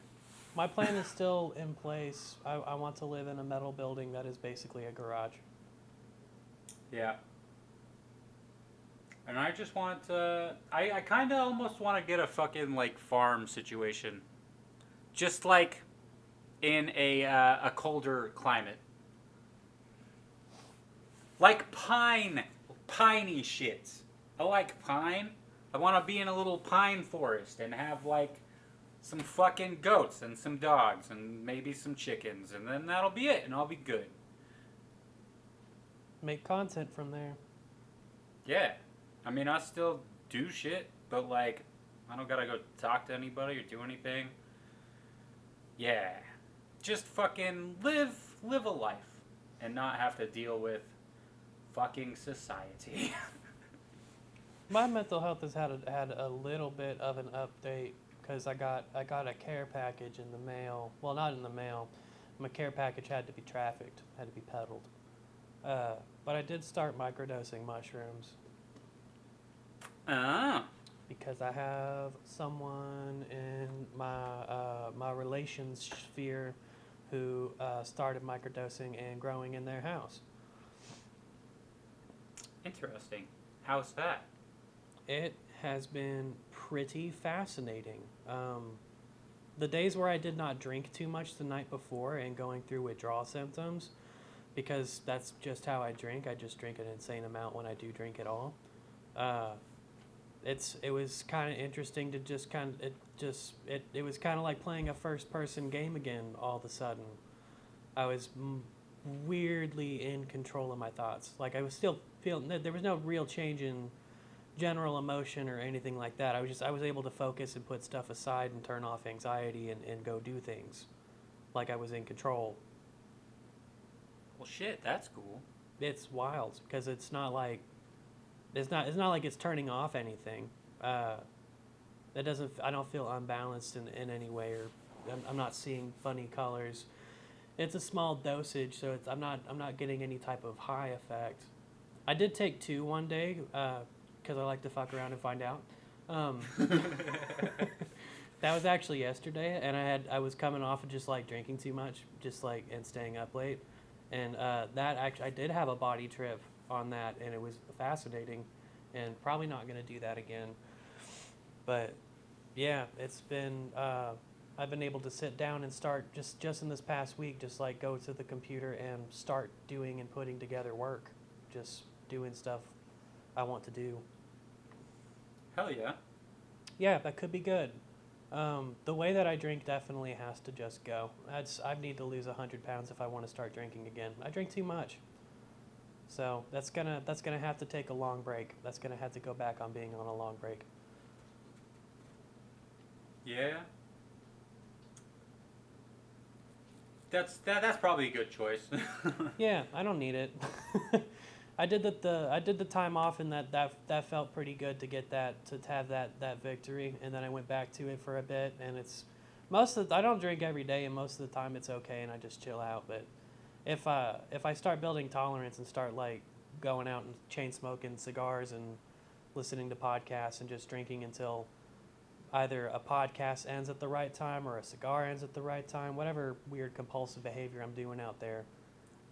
My plan is still in place. I want to live in a metal building that is basically a garage. Yeah. And I just want to. I kind of almost want to get a fucking like farm situation, just like in a colder climate, like piney shit. I like pine. I want to be in a little pine forest and have like some fucking goats and some dogs and maybe some chickens, and then that'll be it, and I'll be good. Make content from there. Yeah. I mean, I still do shit, but like, I don't gotta go talk to anybody or do anything. Yeah. Just fucking live a life and not have to deal with fucking society. My mental health has had a little bit of an update because I got a care package in the mail. Well, not in the mail. My care package had to be trafficked, had to be peddled. But I did start microdosing mushrooms Ah. because I have someone in my relations sphere who started microdosing and growing in their house. Interesting. How's that? It has been pretty fascinating. The days where I did not drink too much the night before and going through withdrawal symptoms, because that's just how I drink. I just drink an insane amount when I do drink at all. It was kind of interesting to just it was kind of like playing a first person game again. All of a sudden, I was weirdly in control of my thoughts. Like I was still feeling there was no real change in general emotion or anything like that. I was able to focus and put stuff aside and turn off anxiety and go do things like I was in control. Well, shit, that's cool. It's wild because it's not like it's turning off anything. That doesn't I don't feel unbalanced in any way, or I'm not seeing funny colors. It's a small dosage, so I'm not getting any type of high effect. I did take 2 one day because I like to fuck around and find out. That was actually yesterday, and I was coming off of just like drinking too much, just like and staying up late, and that actually I did have a body trip on that, and it was fascinating, and probably not gonna do that again. But yeah, it's been I've been able to sit down and start just in this past week, just like go to the computer and start doing and putting together work, just doing stuff I want to do. Hell yeah. Yeah, that could be good. The way that I drink definitely has to just go. I need to lose 100 pounds if I want to start drinking again. I drink too much, so that's gonna have to take a long break. That's gonna have to go back on being on a long break. Yeah. That's probably a good choice. Yeah, I don't need it. I did the time off, and that felt pretty good to get to have that victory, and then I went back to it for a bit, and it's I don't drink every day, and most of the time it's okay, and I just chill out. But if I start building tolerance and start like going out and chain smoking cigars and listening to podcasts and just drinking until either a podcast ends at the right time or a cigar ends at the right time, whatever weird compulsive behavior I'm doing out there,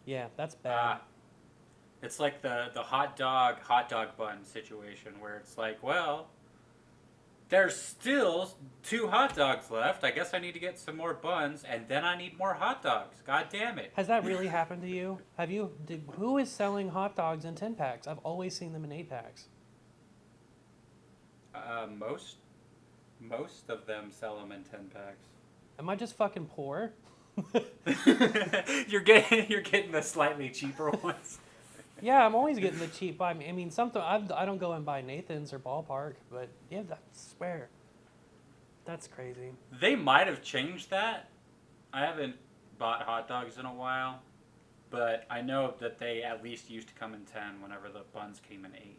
yeah, that's bad. It's like the hot dog bun situation where it's like, well, there's still 2 hot dogs left. I guess I need to get some more buns, and then I need more hot dogs. God damn it. Has that really happened to you? Who is selling hot dogs in 10 packs? I've always seen them in 8 packs. Most of them sell them in 10 packs. Am I just fucking poor? You're getting the slightly cheaper ones. Yeah, I'm always getting the cheap. I mean, I don't go and buy Nathan's or Ballpark, but yeah, I swear, that's crazy. They might have changed that. I haven't bought hot dogs in a while, but I know that they at least used to come in 10 whenever the buns came in 8.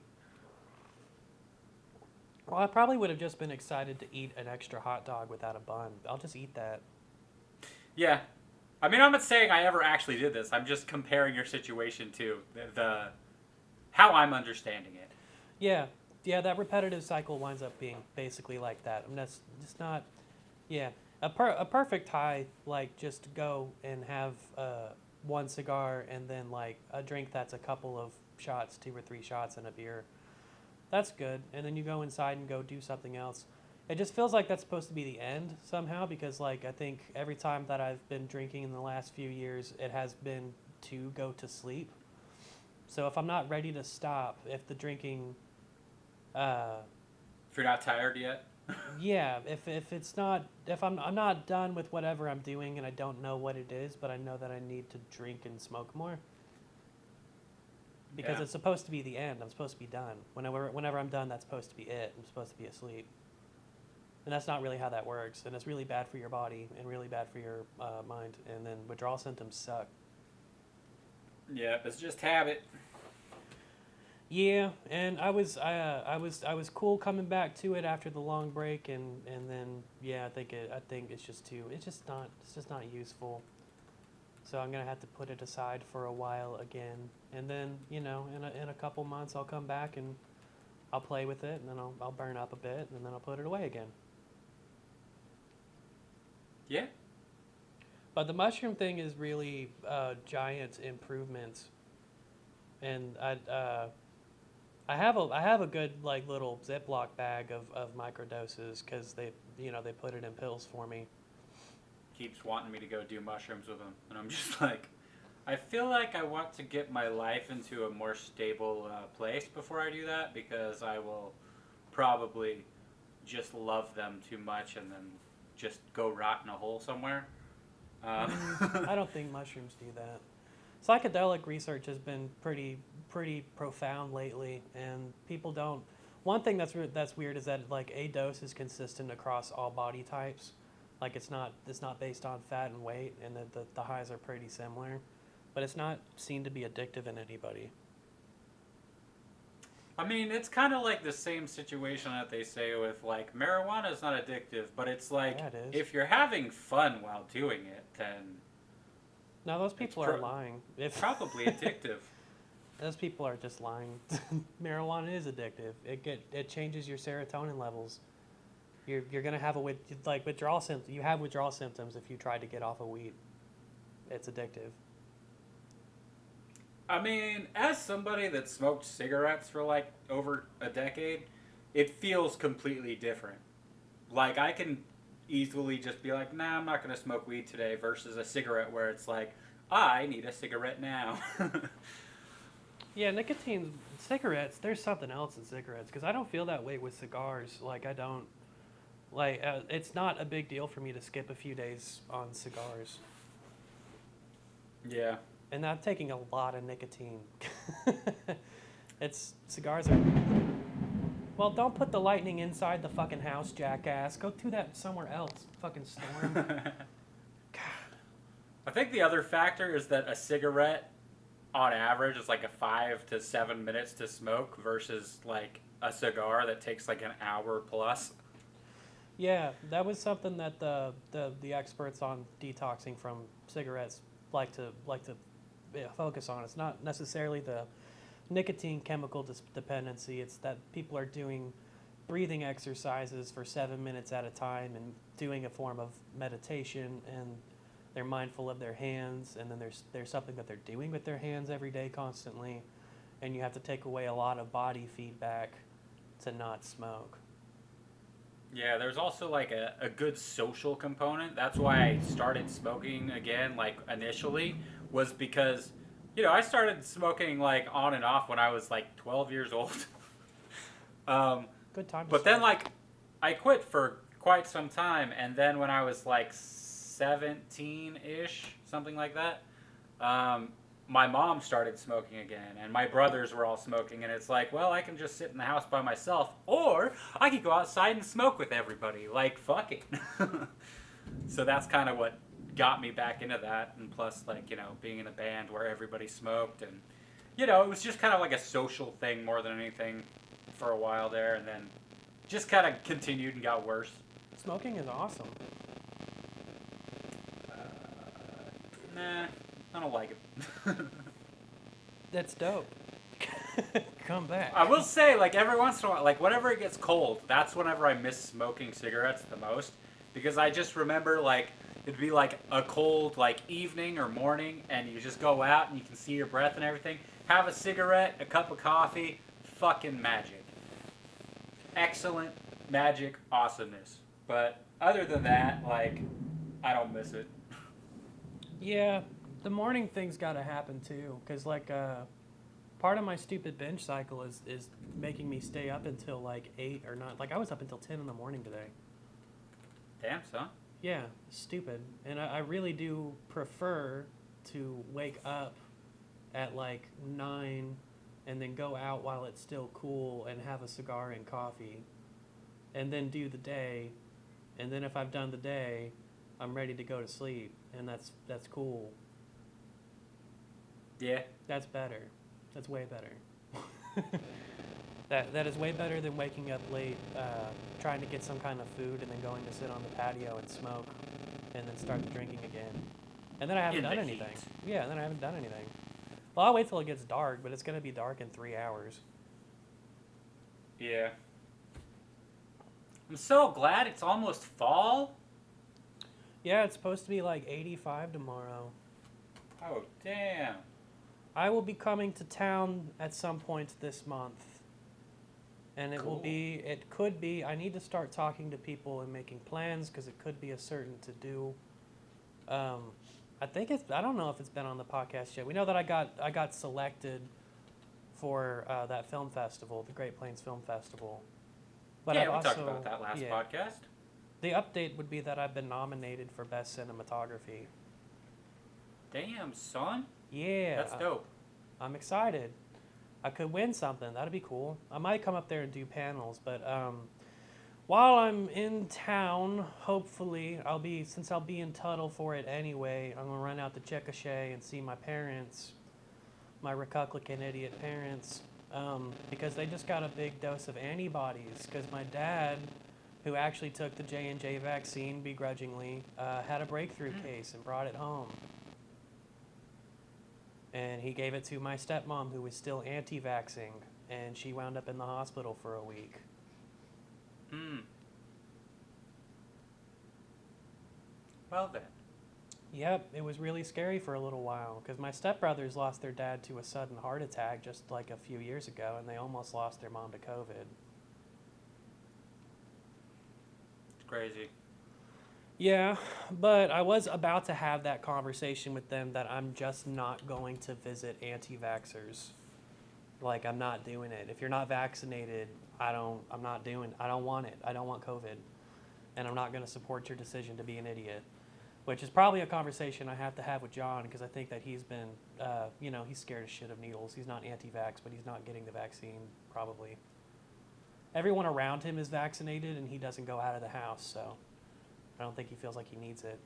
Well, I probably would have just been excited to eat an extra hot dog without a bun. I'll just eat that. Yeah. I mean, I'm not saying I ever actually did this. I'm just comparing your situation to the how I'm understanding it. Yeah, that repetitive cycle winds up being basically like that. I mean, that's just not, yeah. A perfect high, like, just go and have one cigar and then, like, a drink that's a couple of shots, 2 or 3 shots and a beer. That's good. And then you go inside and go do something else. It just feels like that's supposed to be the end somehow because, like, I think every time that I've been drinking in the last few years, it has been to go to sleep. So if I'm not ready to stop, if the drinking, uh, If you're not tired yet. yeah, if it's not, if I'm not done with whatever I'm doing and I don't know what it is, but I know that I need to drink and smoke more because Yeah. it's supposed to be the end. I'm supposed to be done. Whenever I'm done, that's supposed to be it. I'm supposed to be asleep. And that's not really how that works. And it's really bad for your body and really bad for your mind. And then withdrawal symptoms suck. Yeah, it's just habit. Yeah, and I was cool coming back to it after the long break, and then yeah, I think it's just not useful. So I'm gonna have to put it aside for a while again, and then in a couple months I'll come back and I'll play with it, and then I'll burn up a bit, and then I'll put it away again. Yeah. But the mushroom thing is really giant improvement, and I have a good like little Ziploc bag of microdoses because they put it in pills for me. Keeps wanting me to go do mushrooms with him, and I'm just like, I feel like I want to get my life into a more stable place before I do that because I will probably just love them too much and then just go rot in a hole somewhere. I don't think mushrooms do that. Psychedelic research has been pretty profound lately, and people don't. One thing that's weird is that like a dose is consistent across all body types. Like it's not based on fat and weight, and the highs are pretty similar, but it's not seen to be addictive in anybody. I mean, it's kind of like the same situation that they say with like marijuana is not addictive, but it's like Yeah, it is. if you're having fun while doing it, then No, those people It's are lying. If probably addictive. those people are just lying. Marijuana is addictive. It changes your serotonin levels. You're gonna have like withdrawal symptoms. You have withdrawal symptoms if you try to get off of weed. It's addictive. I mean, as somebody that smoked cigarettes for like over a decade, it feels completely different. Like I can easily just be like, nah, I'm not gonna smoke weed today versus a cigarette where it's like, I need a cigarette now. Yeah, nicotine cigarettes. There's something else in cigarettes because I don't feel that way with cigars. Like I don't like. It's not a big deal for me to skip a few days on cigars, Yeah. and I'm taking a lot of nicotine. Cigars are. Well, don't put the lightning inside the fucking house, jackass. Go do that somewhere else. Fucking storm. I think the other factor is that a cigarette, on average, is like a 5 to 7 minutes to smoke versus like a cigar that takes like an hour plus. Yeah, that was something that the experts on detoxing from cigarettes like to focus on. It's not necessarily the nicotine chemical dependency. It's that people are doing breathing exercises for 7 minutes at a time and doing a form of meditation, and they're mindful of their hands, and then there's something that they're doing with their hands every day constantly, and you have to take away a lot of body feedback to not smoke. Yeah, there's also like a good social component. That's why I started smoking again, like initially, was because, I started smoking like on and off when I was like 12 years old. Good time to But then, start. like, I quit for quite some time, and then when I was like 17-ish, something like that, my mom started smoking again, and my brothers were all smoking, and it's like, well, I can just sit in the house by myself, or I could go outside and smoke with everybody. Like, fuck it. So that's kind of what got me back into that, and plus, like, being in a band where everybody smoked, and, it was just kind of like a social thing more than anything for a while there, and then just kind of continued and got worse. Smoking is awesome. Nah, I don't like it. That's dope. Come back. I will say, like, every once in a while, like, whenever it gets cold, that's whenever I miss smoking cigarettes the most. Because I just remember, like, it'd be, like, a cold, like, evening or morning, and you just go out and you can see your breath and everything. Have a cigarette, a cup of coffee, fucking magic. excellent, magic, awesomeness. But other than that, like, I don't miss it. Yeah, the morning thing's got to happen too, because like part of my stupid binge cycle is making me stay up until like 8 or 9. Like I was up until 10 in the morning today. Damn, son. Yeah, stupid. And I really do prefer to wake up at like 9 and then go out while it's still cool and have a cigar and coffee and then do the day. And then if I've done the day, I'm ready to go to sleep, and that's cool. Yeah. That's better. That's way better. That is way better than waking up late, trying to get some kind of food, and then going to sit on the patio and smoke, and then start drinking again. And then I haven't In done the anything. heat. Yeah, and then I haven't done anything. Well, I'll wait till it gets dark, but it's going to be dark in 3 hours. Yeah. I'm so glad it's almost fall. Yeah, it's supposed to be like 85 tomorrow. Oh, damn. I will be coming to town at some point this month. And it could be, I need to start talking to people and making plans because it could be a certain to do. I don't know if it's been on the podcast yet. We know that I got selected for that film festival, the Great Plains Film Festival. But Yeah, I've we talked also- about that last yeah. podcast. The update would be that I've been nominated for Best Cinematography. Damn, son. Yeah. That's dope. I'm excited. I could win something. That'd be cool. I might come up there and do panels, but while I'm in town, hopefully I'll be in Tuttle for it anyway. I'm gonna run out to Chickasha and see my parents, my Republican idiot parents, because they just got a big dose of antibodies. Because my dad, who actually took the J&J vaccine begrudgingly, had a breakthrough case and brought it home. And he gave it to my stepmom, who was still anti-vaxxing, and she wound up in the hospital for a week. Well then. Yep, it was really scary for a little while, because my stepbrothers lost their dad to a sudden heart attack just like a few years ago, and they almost lost their mom to COVID. It's crazy. Yeah, but I was about to have that conversation with them that I'm just not going to visit anti-vaxxers. Like, I'm not doing it. If you're not vaccinated, I don't want it. I don't want COVID. And I'm not going to support your decision to be an idiot. Which is probably a conversation I have to have with John, because I think that he's been, he's scared as shit of needles. He's not anti-vax, but he's not getting the vaccine, probably. Everyone around him is vaccinated, and he doesn't go out of the house, so I don't think he feels like he needs it.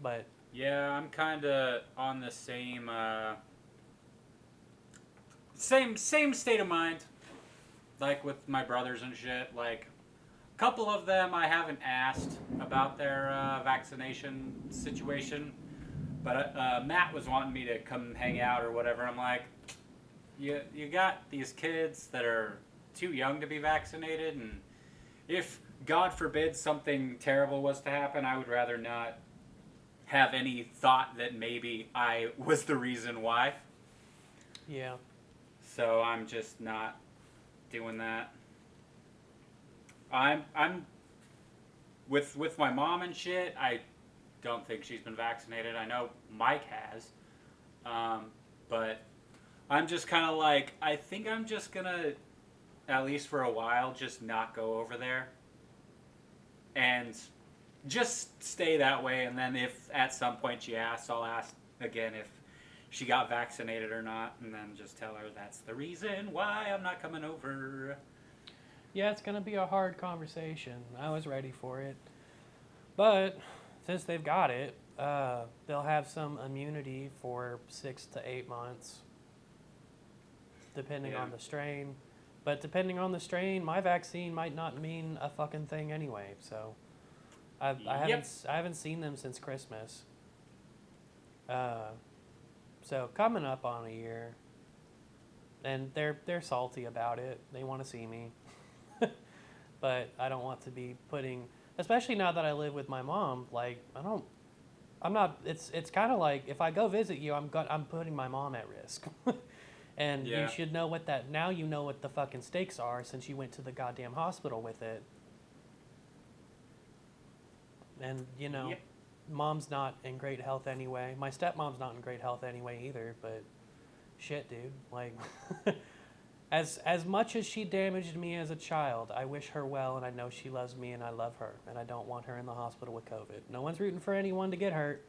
But Yeah, I'm kind of on the same state of mind, like with my brothers and shit. Like, a couple of them I haven't asked about their vaccination situation, but Matt was wanting me to come hang out or whatever. I'm like, you got these kids that are too young to be vaccinated, and if God forbid something terrible was to happen, I would rather not have any thought that maybe I was the reason why. yeah, So I'm just not doing that. I'm with my mom and shit. I don't think she's been vaccinated. I know Mike has, but I'm just kind of like, I think I'm just gonna, at least for a while, just not go over there and just stay that way. And then if at some point she asks, I'll ask again if she got vaccinated or not, and then just tell her that's the reason why I'm not coming over. yeah, it's going to be a hard conversation. I was ready for it. But since they've got it, they'll have some immunity for 6 to 8 months, depending on the strain. But depending on the strain, my vaccine might not mean a fucking thing anyway. So I haven't seen them since Christmas. So coming up on a year, and they're salty about it. They want to see me, but I don't want to be putting, especially now that I live with my mom. Like I'm not. It's kind of like if I go visit you, I'm putting my mom at risk. And you Yeah. should know what that, now you know what the fucking stakes are since you went to the goddamn hospital with it. And, you know, Yep. mom's not in great health anyway. My stepmom's not in great health anyway either, but shit, dude. Like, as much as she damaged me as a child, I wish her well and I know she loves me and I love her. And I don't want her in the hospital with COVID. No one's rooting for anyone to get hurt,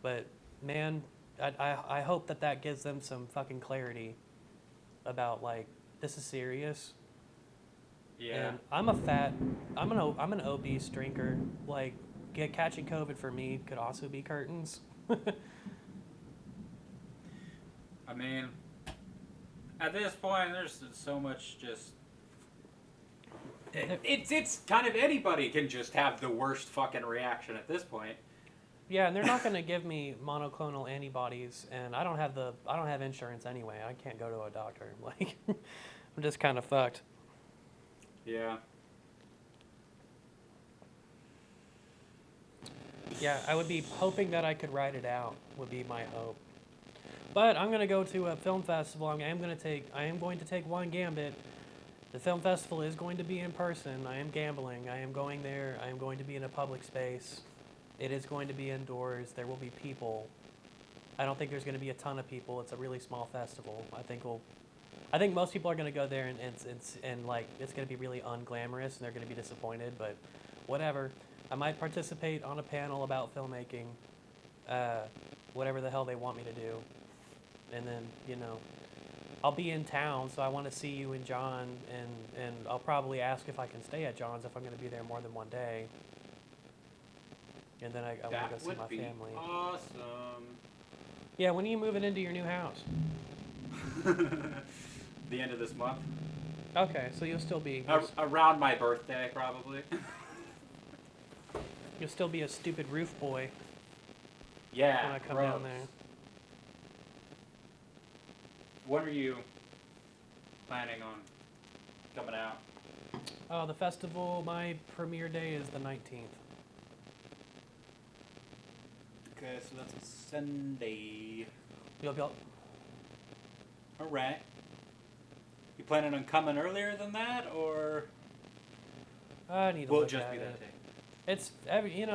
but man, I hope that gives them some fucking clarity about, like, this is serious. Yeah. And I'm an obese drinker. Like, catching COVID for me could also be curtains. I mean, at this point, there's so much just. It's kind of anybody can just have the worst fucking reaction at this point. Yeah, and they're not going to give me monoclonal antibodies, and I don't have insurance anyway. I can't go to a doctor. Like, I'm just kind of fucked. Yeah. Yeah, I would be hoping that I could ride it out. Would be my hope. But I'm gonna go to a film festival. I am going to take one gambit. The film festival is going to be in person. I am gambling. I am going there. I am going to be in a public space. It is going to be indoors. There will be people. I don't think there's going to be a ton of people. It's a really small festival. I think most people are going to go there and like it's going to be really unglamorous and they're going to be disappointed. But whatever. I might participate on a panel about filmmaking. Whatever the hell they want me to do. And then, you know, I'll be in town, so I want to see you and John, and I'll probably ask if I can stay at John's if I'm going to be there more than one day. And then I want to go see my family. Awesome. Yeah, when are you moving into your new house? The end of this month. Okay, so you'll still be Around my birthday, probably. you'll still be a stupid roof boy Yeah. when I come gross. down there. When are you planning on coming out? Oh, the festival, my premiere day is the 19th. Okay, so that's a Sunday. You'll Alright. You planning on coming earlier than that, or I need to will it look just at be it. that day? It's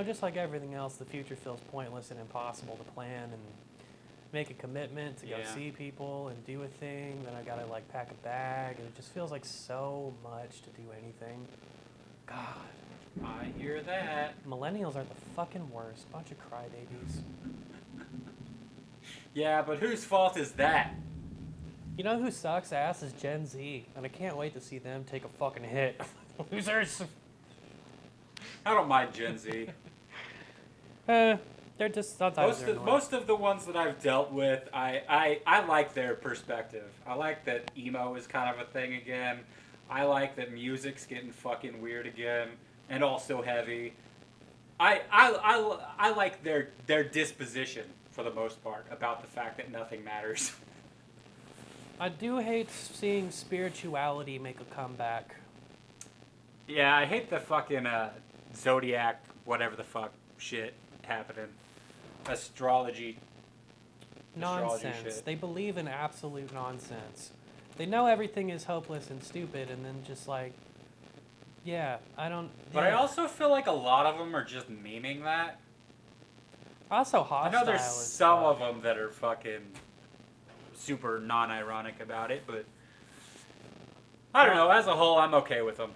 just like everything else, the future feels pointless and impossible to plan and make a commitment to go Yeah. see people and do a thing. Then I gotta like pack a bag, and it just feels like so much to do anything. God, I hear that. millennials are the fucking worst. Bunch of crybabies. Yeah, but whose fault is that? You know who sucks ass is Gen Z, and I can't wait to see them take a fucking hit. Losers. I don't mind Gen Z. They're just sometimes they're annoying. Most of the ones that I've dealt with, I like their perspective. I like that emo is kind of a thing again. I like that music's getting fucking weird again, and also heavy. I like their disposition for the most part about the fact that nothing matters. I do hate seeing spirituality make a comeback. Yeah, I hate the fucking zodiac, whatever the fuck shit happening. Astrology Nonsense. shit. They believe in absolute nonsense. They know everything is hopeless and stupid, and then just like, yeah, I don't. But yeah. I also feel like a lot of them are just memeing that. Also I hostile. know there's as some fuck. of them that are fucking super non-ironic about it, but I don't know. As a whole, I'm okay with them.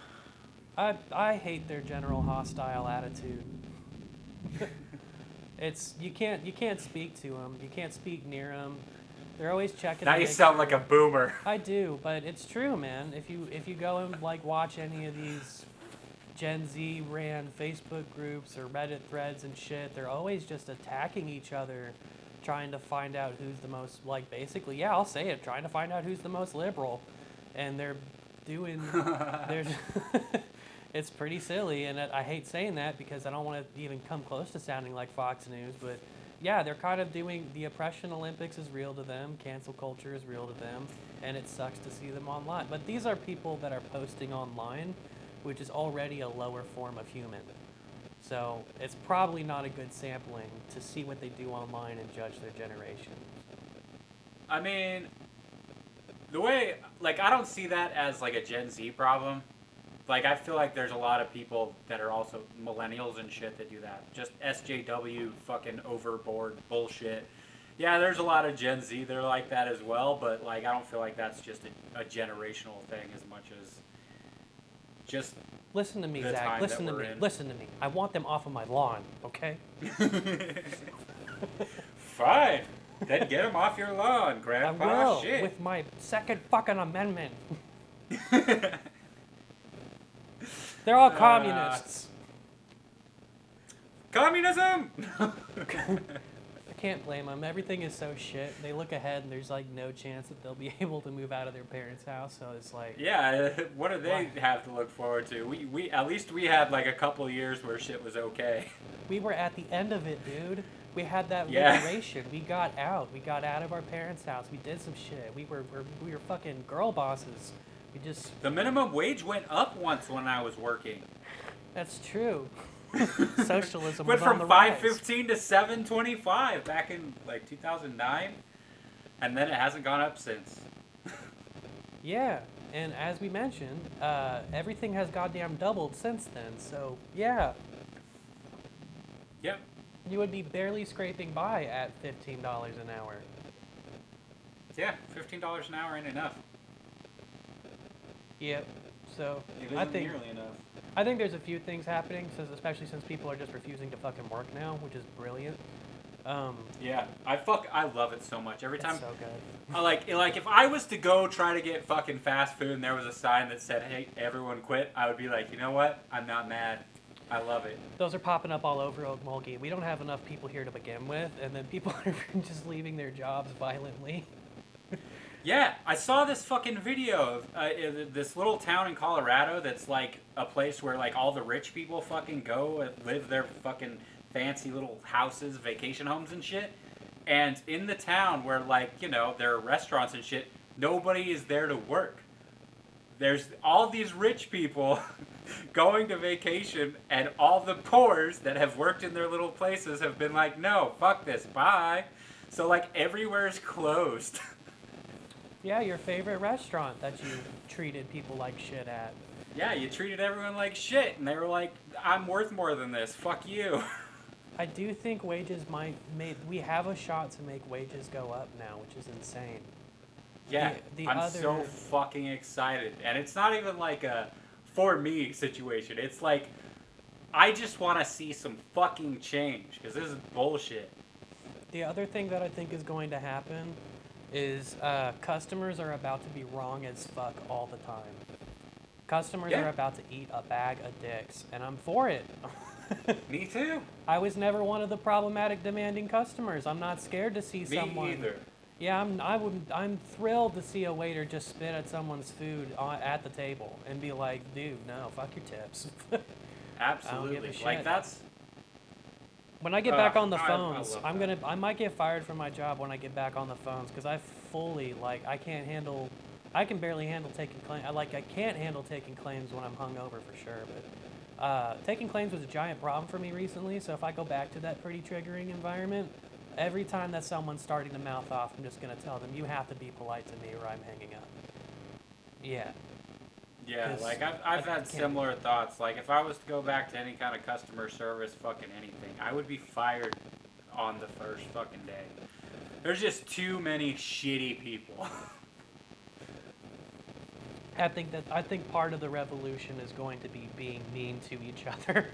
I hate their general hostile attitude. It's you can't speak to them. You can't speak near them. They're always checking. Now to you make sound sure- like a boomer. I do, but it's true, man. If you go and like watch any of these Gen Z ran Facebook groups or Reddit threads and shit, they're always just attacking each other, trying to find out who's the most, like, basically, yeah, I'll say it, trying to find out who's the most liberal, and they're doing, they're, it's pretty silly, and I hate saying that because I don't want to even come close to sounding like Fox News, but yeah, they're kind of doing, the oppression Olympics is real to them, cancel culture is real to them, and it sucks to see them online. But these are people that are posting online, which is already a lower form of human. So it's probably not a good sampling to see what they do online and judge their generation. I mean, The way, like, I don't see that as like a Gen Z problem. Like, I feel like there's a lot of people that are also millennials and shit that do that. Just SJW fucking overboard bullshit. Yeah, there's a lot of Gen Z that are like that as well, but like, I don't feel like that's just a generational thing as much as just Listen to me, the Zach. time Listen that to we're me. in. Listen to me. I want them off of my lawn, okay? Fine. Then get them off your lawn, I Grandpa. will, Shit. with my second fucking amendment. They're all communists. Communism! I can't blame them. Everything is so shit. They look ahead and there's like no chance that they'll be able to move out of their parents' house. So it's like, Yeah, what do they have to look forward to? We at least we had like a couple years where shit was okay. we were at the end of it, dude. We had that Yeah. liberation. We got out. We got out of our parents' house. We did some shit. We were fucking girl bosses. We just. The minimum wage went up once when I was working. That's true. Socialism Went was on from the rise. $5.15 to $7.25 back in like 2009, and then it hasn't gone up since. Yeah, and as we mentioned, everything has goddamn doubled since then. So yeah, Yep. you would be barely scraping by at $15 an hour. Yeah, $15 an hour ain't enough. Yep. So It I isn't think nearly enough. there's a few things happening, especially since people are just refusing to fucking work now, which is brilliant. Yeah, I love it so much. Every It's time so good. I like if I was to go try to get fucking fast food and there was a sign that said, "Hey, everyone quit," I would be like, you know what? I'm not mad. I love it. Those are popping up all over Okmulgee. We don't have enough people here to begin with, and then people are just leaving their jobs violently. Yeah, I saw this fucking video of this little town in Colorado that's like a place where like all the rich people fucking go and live their fucking fancy little houses, vacation homes and shit. And in the town where like, you know, there are restaurants and shit, nobody is there to work. There's all these rich people going to vacation, and all the poors that have worked in their little places have been like, no, fuck this, bye. So like everywhere is closed. Yeah, your favorite restaurant that you treated people like shit at. Yeah, you treated everyone like shit, and they were like, I'm worth more than this, fuck you. I do think wages we have a shot to make wages go up now, which is insane. Yeah, The I'm other- so fucking excited. And it's not even like a for me situation. It's like, I just want to see some fucking change, because this is bullshit. The other thing that I think is going to happen is customers are about to be wrong as fuck all the time. Customers Yeah. are about to eat a bag of dicks, and I'm for it. Me too. I was never one of the problematic, demanding customers. I'm not scared to see Me someone. either. Yeah, I'm thrilled to see a waiter just spit at someone's food at the table and be like, dude, no, fuck your tips. Absolutely. shit. Like, that's... When I get back on the I phones, love I might get fired from my job when I get back on the phones because I fully I can barely handle taking claims. I can't handle taking claims when I'm hungover for sure. But taking claims was a giant problem for me recently. So if I go back to that pretty triggering environment, every time that someone's starting to mouth off, I'm just gonna tell them you have to be polite to me or I'm hanging up. Yeah. Yeah, 'Cause like I've I had can't- similar thoughts. Like if I was to go back to any kind of customer service, fucking anything, I would be fired on the first fucking day. There's just too many shitty people. I think part of the revolution is going to be being mean to each other,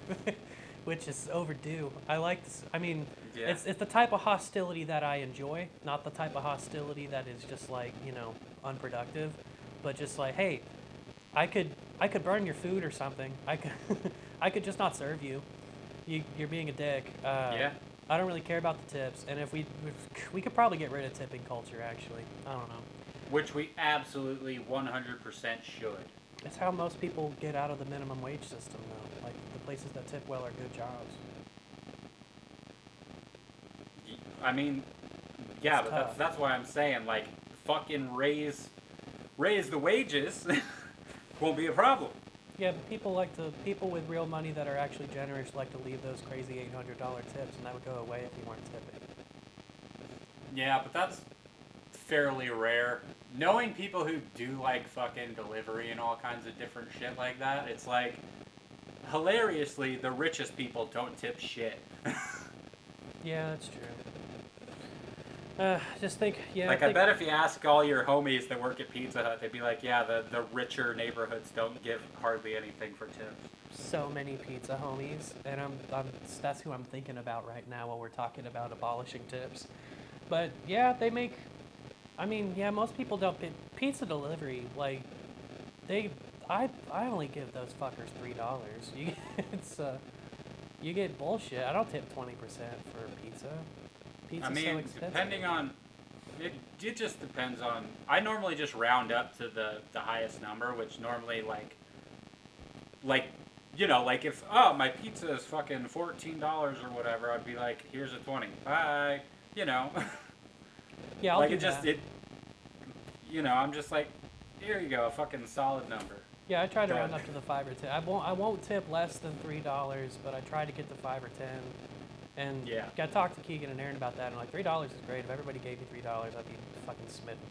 which is overdue. I like this. I mean, Yeah. it's the type of hostility that I enjoy, not the type of hostility that is just like, unproductive, but just like, hey, I could burn your food or something. I could just not serve you. You're being a dick. Yeah. I don't really care about the tips, and if we could probably get rid of tipping culture. Actually, I don't know. Which we absolutely 100% should. It's how most people get out of the minimum wage system, though. Like, the places that tip well are good jobs. I mean, yeah, It's but tough. that's why I'm saying, like, fucking raise the wages won't be a problem. Yeah, but people with real money that are actually generous like to leave those crazy $800 tips, and that would go away if you weren't tipping. Yeah, but that's fairly rare. Knowing people who do like fucking delivery and all kinds of different shit like that, it's like hilariously the richest people don't tip shit. Yeah, that's true. Just think, yeah. Like I bet if you ask all your homies that work at Pizza Hut, they'd be like, yeah, the richer neighborhoods don't give hardly anything for tips. So many pizza homies, and that's who I'm thinking about right now while we're talking about abolishing tips. But yeah, they make. I mean, yeah, most people don't pay pizza delivery. Like, I only give those fuckers $3. It's you get bullshit. I don't tip 20% for pizza. Pizza's I mean, so expensive. depending on it just depends on. I normally just round up to the highest number, which normally like like if my pizza is fucking $14 or whatever, I'd be like, here's a 20, bye, Yeah, I'll like do it just that. I'm just like, here you go, a fucking solid number. Yeah, I try to round up to the 5 or 10. I won't tip less than $3, but I try to get the 5 or 10. And Yeah. I talked to Keegan and Aaron about that, and like $3 is great. If everybody gave me $3, I'd be fucking smitten.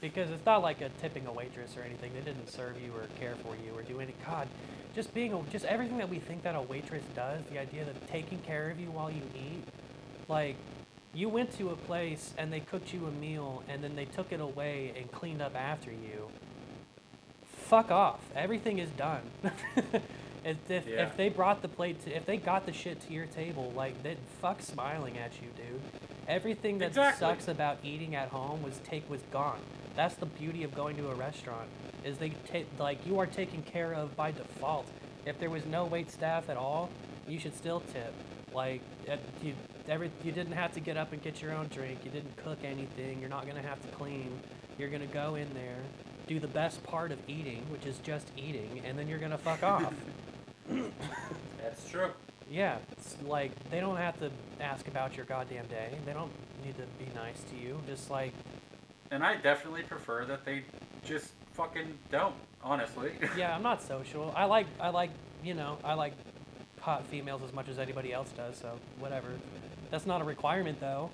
Because it's not like tipping a waitress or anything. They didn't serve you or care for you or do any. God, just everything that we think that a waitress does. The idea that taking care of you while you eat, like. You went to a place and they cooked you a meal and then they took it away and cleaned up after you. Fuck off. Everything is done. If they brought the plate if they got the shit to your table, like, they fuck smiling at you, dude. Everything that sucks about eating at home was gone. That's the beauty of going to a restaurant. Is you are taken care of by default. If there was no wait staff at all, you should still tip. Like, you didn't have to get up and get your own drink. You didn't cook anything. You're not going to have to clean. You're going to go in there, do the best part of eating, which is just eating, and then you're going to fuck off. That's true. Yeah, it's like, they don't have to ask about your goddamn day. They don't need to be nice to you. Just like... And I definitely prefer that they just fucking don't, honestly. Yeah, I'm not social. I like hot females as much as anybody else does, so whatever. That's not a requirement, though.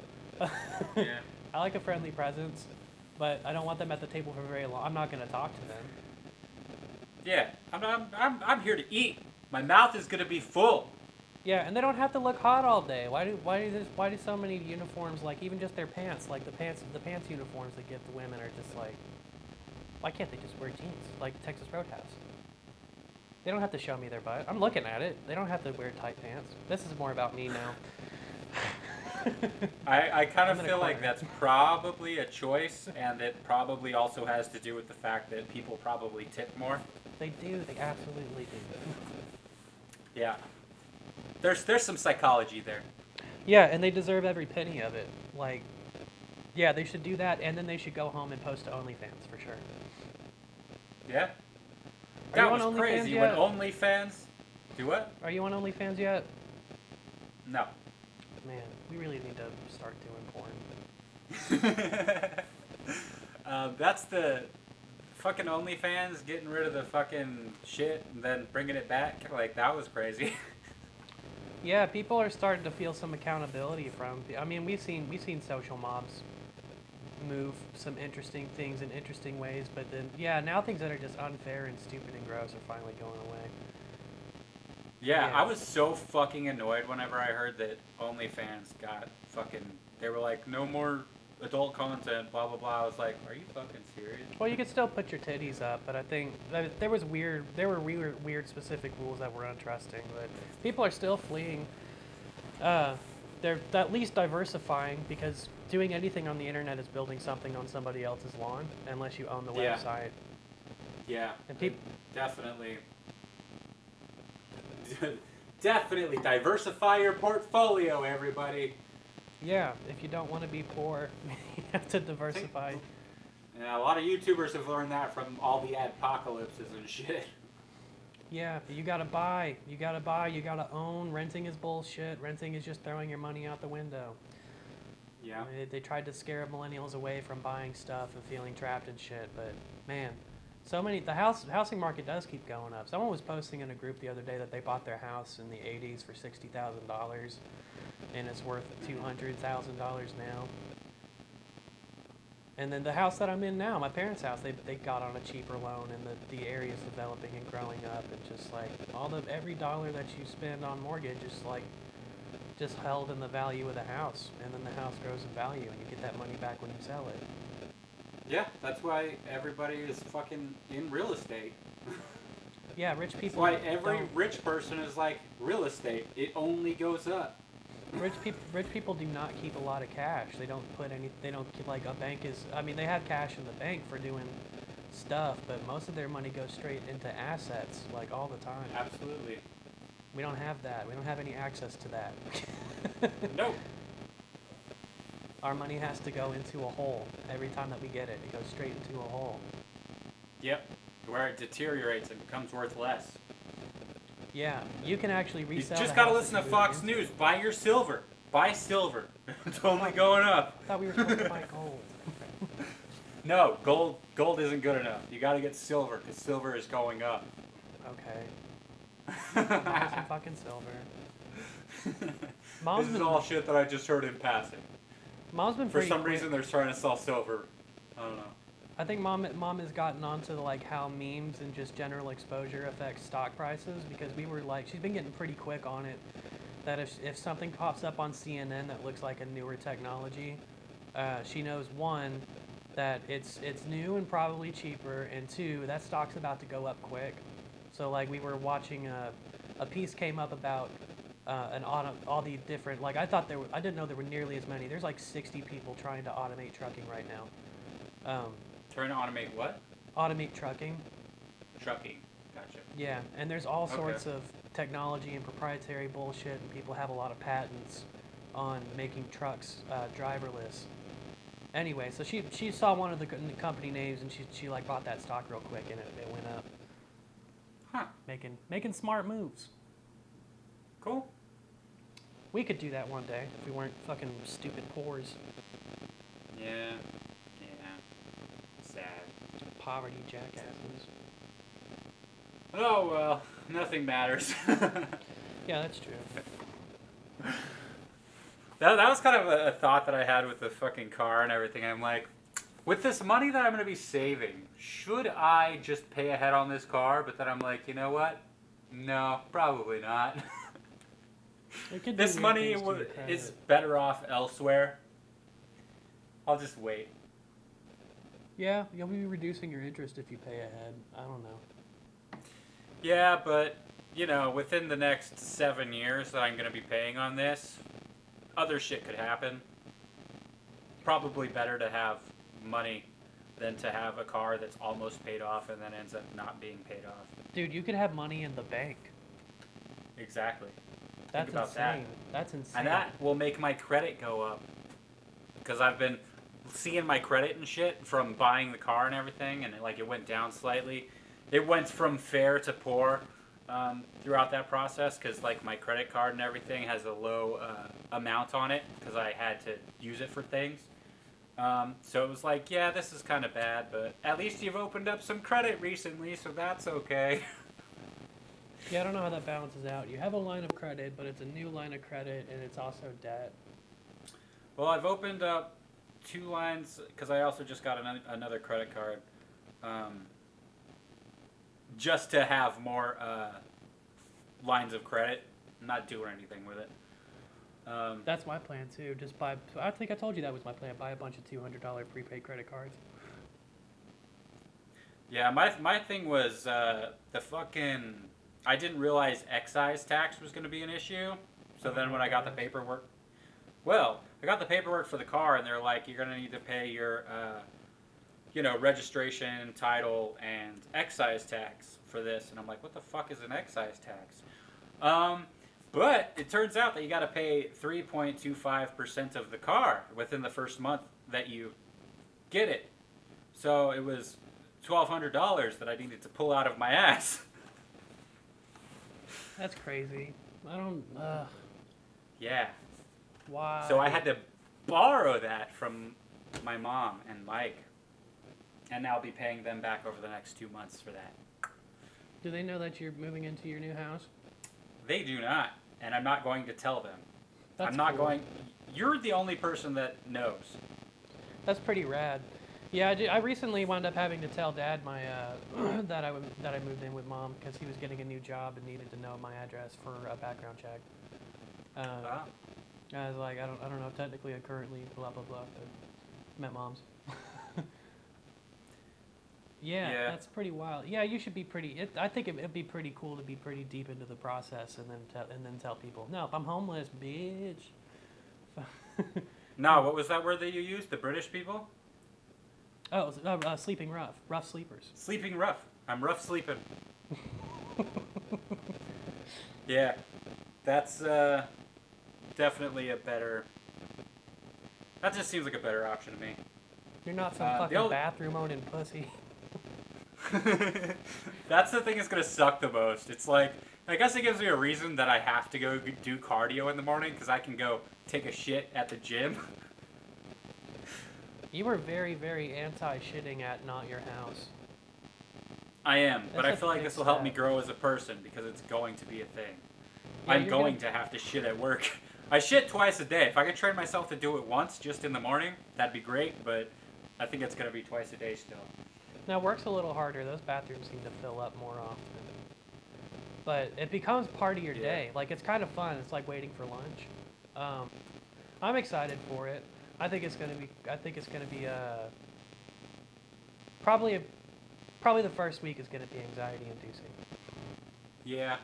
Yeah. I like a friendly presence, but I don't want them at the table for very long. I'm not going to talk to them. Yeah, I'm here to eat. My mouth is gonna be full. Yeah, and they don't have to look hot all day. Why do so many uniforms, like even just their pants, like the pants uniforms they give the women are just like, why can't they just wear jeans like Texas Roadhouse? They don't have to show me their butt. I'm looking at it. They don't have to wear tight pants. This is more about me now. I kind of feel like that's probably a choice, and it probably also has to do with the fact that people probably tip more. They do. They absolutely do. Yeah. There's some psychology there. Yeah, and they deserve every penny of it. Like, yeah, they should do that, and then they should go home and post to OnlyFans for sure. Yeah. Are That you on was OnlyFans crazy yet? when OnlyFans. Do what? Are you on OnlyFans yet? No. Man, we really need to start doing porn. That's the fucking OnlyFans getting rid of the fucking shit and then bringing it back. Like, that was crazy. Yeah, people are starting to feel some accountability from. I mean, we've seen social mobs move some interesting things in interesting ways, but then now things that are just unfair and stupid and gross are finally going away. Yeah, I was so fucking annoyed whenever I heard that OnlyFans got fucking. They were like, no more adult content, blah blah blah. I was like, are you fucking serious? Well, you could still put your titties up, but I think there were weird specific rules that were untrusting. But people are still fleeing. They're at least diversifying, because doing anything on the internet is building something on somebody else's lawn, unless you own the website. Yeah, And people. definitely. Definitely diversify your portfolio, everybody. Yeah, if you don't want to be poor, you have to diversify. Yeah, a lot of YouTubers have learned that from all the adpocalypses and shit. Yeah, you gotta buy, you gotta own. Renting is bullshit. Renting is just throwing your money out the window. Yeah. They tried to scare millennials away from buying stuff and feeling trapped and shit, but man, the housing market does keep going up. Someone was posting in a group the other day that they bought their house in the 80s for $60,000, and it's worth $200,000 now. And then the house that I'm in now, my parents' house, they got on a cheaper loan, and the area's developing and growing up, and just like every dollar that you spend on mortgage is like just held in the value of the house, and then the house grows in value, and you get that money back when you sell it. Yeah, that's why everybody is fucking in real estate. Yeah, rich That's people. why every don't- rich person is like real estate. It only goes up. Rich people do not keep a lot of cash. They don't put any. They don't keep like a bank is. I mean, they have cash in the bank for doing stuff, but most of their money goes straight into assets, like all the time. Absolutely. We don't have that. We don't have any access to that. Nope. Our money has to go into a hole every time that we get it. It goes straight into a hole. Yep. Where it deteriorates and becomes worth less. Yeah, you can actually You resell. just the gotta house listen that to you moved Fox into. News. Buy your silver. Buy silver. It's only going up. I thought we were supposed to buy gold. No, gold isn't good enough. You gotta get silver because silver is going up. Okay. Buy some fucking silver. Mom's This is been- all shit that I just heard in passing. Mom's been For pretty some quick. reason, they're trying to sell silver. I don't know. I think mom has gotten onto like how memes and just general exposure affects stock prices, because we were like, she's been getting pretty quick on it. That if something pops up on CNN that looks like a newer technology, she knows, one, that it's new and probably cheaper, and two, that stock's about to go up quick. So like we were watching a piece came up about all the different, like I didn't know there were nearly as many. There's like 60 people trying to automate trucking right now. Trying to automate what? Automate trucking. Trucking. Gotcha. Yeah, and there's all Okay. sorts of technology and proprietary bullshit, and people have a lot of patents on making trucks driverless. Anyway, so she saw one of the company names, and she like bought that stock real quick, and it went up. Huh. Making smart moves. Cool. We could do that one day if we weren't fucking stupid whores. Yeah. Yeah. Sad. Poverty jackasses. Oh well, nothing matters. Yeah, that's true. That was kind of a thought that I had with the fucking car and everything. I'm like, with this money that I'm going to be saving, should I just pay ahead on this car? But then I'm like, you know what? No, probably not. We could do This weird money things to your is credit. better off elsewhere. I'll just wait. Yeah, you'll be reducing your interest if you pay ahead. I don't know. Yeah, but, you know, within the next 7 years that I'm going to be paying on this, other shit could happen. Probably better to have money than to have a car that's almost paid off and then ends up not being paid off. Dude, you could have money in the bank. Exactly. That's about that. insane. That's insane. And that will make my credit go up. Because I've been seeing my credit and shit from buying the car and everything, and it went down slightly. It went from fair to poor throughout that process, because like my credit card and everything has a low amount on it because I had to use it for things. So it was like, yeah, this is kind of bad, but at least you've opened up some credit recently, so that's okay. Yeah, I don't know how that balances out. You have a line of credit, but it's a new line of credit, and it's also debt. Well, I've opened up 2 lines because I also just got another credit card, just to have more lines of credit. I'm not doing anything with it. That's my plan too. Just buy. I think I told you that was my plan. Buy a bunch of $200 prepaid credit cards. Yeah, my thing was the fucking. I didn't realize excise tax was going to be an issue. So then when I got the paperwork, well, I got the paperwork for the car, and they're like, you're going to need to pay your, registration, title, and excise tax for this. And I'm like, what the fuck is an excise tax? But it turns out that you got to pay 3.25% of the car within the first month that you get it. So it was $1,200 that I needed to pull out of my ass. That's crazy. I don't. Yeah. Why? So I had to borrow that from my mom and Mike. And I'll be paying them back over the next 2 months for that. Do they know that you're moving into your new house? They do not. And I'm not going to tell them. That's I'm not cool. going. You're the only person that knows. That's pretty rad. Yeah, I recently wound up having to tell Dad my that I moved in with Mom because he was getting a new job and needed to know my address for a background check. Ah. I was like, I don't know, technically I currently blah blah blah. But met Mom's. Yeah, Yeah. that's pretty wild. Yeah, you should be pretty. I think it'd be pretty cool to be pretty deep into the process and then tell people, no, I'm homeless, bitch. No, what was that word that you used? The British people? Oh, sleeping rough, rough sleepers. Sleeping rough. I'm rough sleeping. Yeah, that's definitely a better. That just seems like a better option to me. You're not some fucking bathroom owning pussy. That's the thing that's gonna suck the most. It's like, I guess it gives me a reason that I have to go do cardio in the morning because I can go take a shit at the gym. You were very, very anti-shitting at not your house. I am, but I That's a feel like big this will help me step. grow as a person because it's going to be a thing. Yeah, I'm you're going gonna- to have to shit at work. I shit twice a day. If I could train myself to do it once, just in the morning, that'd be great, but I think it's going to be twice a day still. Now work's a little harder. Those bathrooms seem to fill up more often. But it becomes part of your Yeah. day. Like it's kind of fun. It's like waiting for lunch. I'm excited for it. I think it's gonna be. I think it's gonna be probably the first week is gonna be anxiety inducing. Yeah,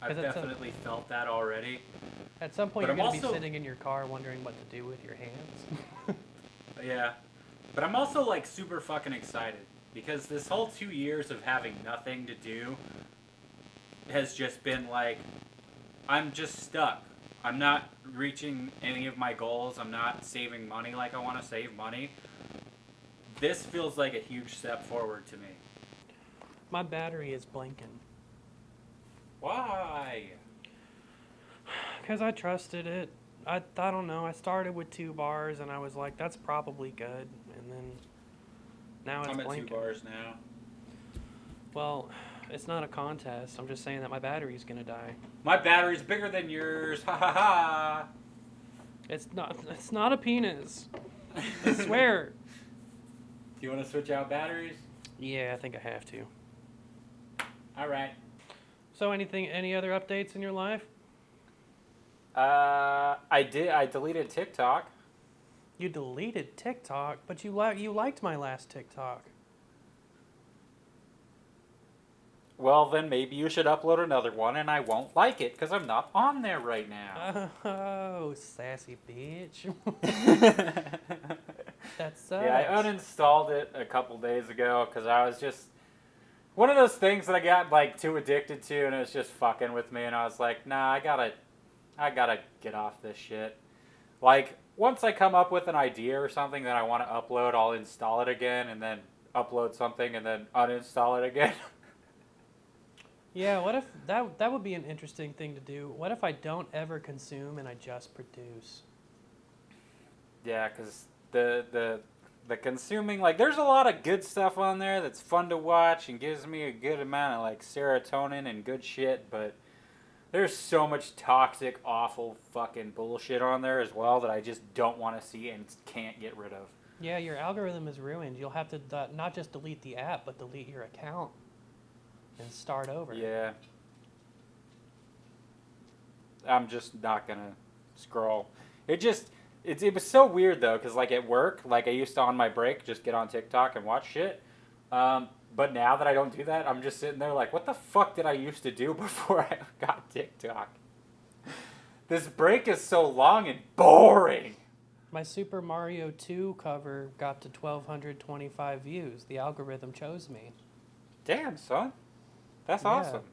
I've 'Cause it's definitely felt that already. At some point, But you're I'm gonna be also- sitting in your car wondering what to do with your hands. Yeah, but I'm also like super fucking excited because this whole 2 years of having nothing to do has just been like, I'm just stuck. I'm not reaching any of my goals. I'm not saving money like I want to save money. This feels like a huge step forward to me. My battery is blinking. Why? Because I trusted it. I don't know. I started with 2 bars and I was like, that's probably good. And then now it's I'm at blinking. 2 bars now. Well, it's not a contest. I'm just saying that my battery's going to die. My battery's bigger than yours. Ha ha ha. It's not a penis. I swear. Do you want to switch out batteries? Yeah, I think I have to. All right. So any other updates in your life? I deleted TikTok. You deleted TikTok, but you liked my last TikTok. Well, then maybe you should upload another one, and I won't like it because I'm not on there right now. Oh, sassy bitch. That sucks. Yeah, I uninstalled it a couple days ago because I was just one of those things that I got like too addicted to, and it was just fucking with me. And I was like, nah, I gotta get off this shit. Like once I come up with an idea or something that I want to upload, I'll install it again, and then upload something, and then uninstall it again. Yeah, what if that would be an interesting thing to do? What if I don't ever consume and I just produce? Yeah, because the consuming, like, there's a lot of good stuff on there that's fun to watch and gives me a good amount of like serotonin and good shit, but there's so much toxic, awful fucking bullshit on there as well that I just don't want to see and can't get rid of. Yeah, your algorithm is ruined. You'll have to not just delete the app, but delete your account and start over. Yeah. I'm just not gonna scroll. It was so weird though, because like at work, like I used to on my break just get on TikTok and watch shit. But now that I don't do that, I'm just sitting there like, what the fuck did I used to do before I got TikTok? This break is so long and boring. My Super Mario 2 cover got to 1,225 views. The algorithm chose me. Damn, son. That's Yeah. awesome.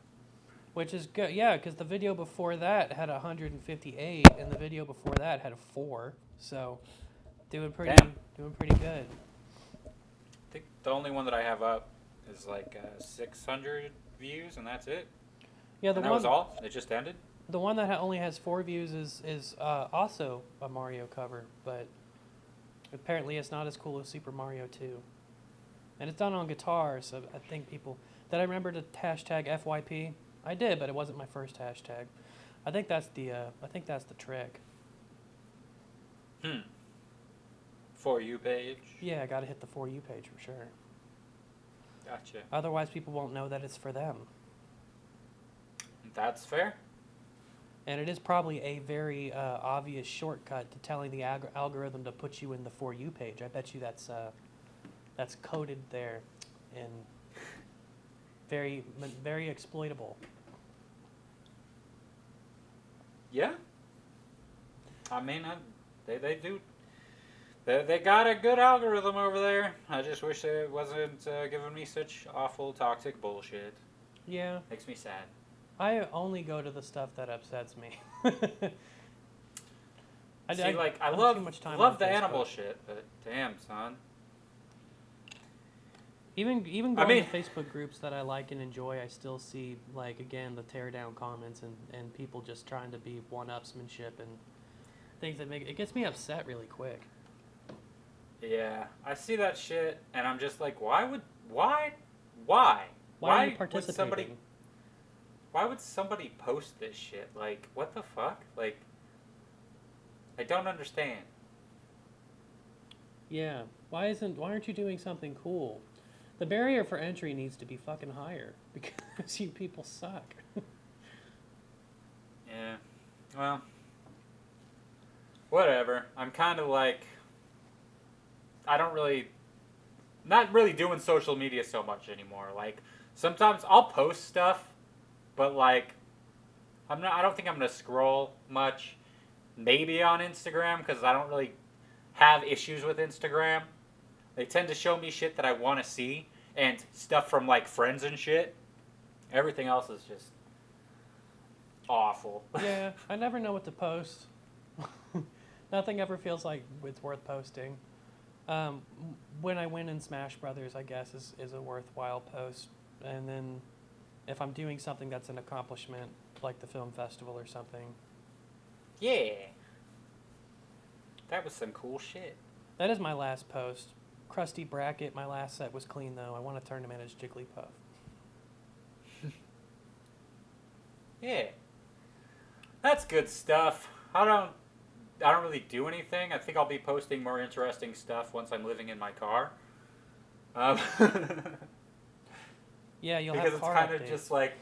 Which is good, yeah, because the video before that had 158, and the video before that had a 4. So, doing pretty good. I think the only one that I have up is like 600 views, and that's it. Yeah, And that was all? It just ended? The one that only has 4 views is also a Mario cover, but apparently it's not as cool as Super Mario 2. And it's done on guitar, so I think people... Did I remember to hashtag FYP? I did, but it wasn't my first hashtag. I think that's the trick. For You page. Yeah, I gotta hit the For You page for sure. Gotcha. Otherwise, people won't know that it's for them. That's fair. And it is probably a very obvious shortcut to telling the algorithm to put you in the For You page. I bet you that's coded there and very exploitable. Yeah. I mean, they do. They got a good algorithm over there. I just wish it wasn't giving me such awful, toxic bullshit. Yeah. Makes me sad. I only go to the stuff that upsets me. I don't too much time on love the Facebook. animal shit, but damn, son. Even going to Facebook groups that I like and enjoy, I still see, like, again, the tear down comments and people just trying to be one-upsmanship and things that make it gets me upset really quick. Yeah, I see that shit, and I'm just like, why Why are you would participating? why would somebody post this shit? Like, what the fuck? Like, I don't understand. Yeah. Why aren't you doing something cool? The barrier for entry needs to be fucking higher because you people suck. Yeah, well, whatever. I'm kind of like, not really doing social media so much anymore. Like, sometimes I'll post stuff, but like, I don't think I'm gonna scroll much. Maybe on Instagram, because I don't really have issues with Instagram. They tend to show me shit that I want to see, and stuff from like friends and shit. Everything else is just awful. Yeah, I never know what to post. Nothing ever feels like it's worth posting. When I win in Smash Brothers, I guess is a worthwhile post. And then if I'm doing something that's an accomplishment, like the film festival or something. Yeah. That was some cool shit. That is my last post. Crusty bracket. My last set was clean though. I won a tournament as Jigglypuff. Yeah. That's good stuff. I don't really do anything. I think I'll be posting more interesting stuff once I'm living in my car. Yeah, you'll because have it's car kind of updates. just like,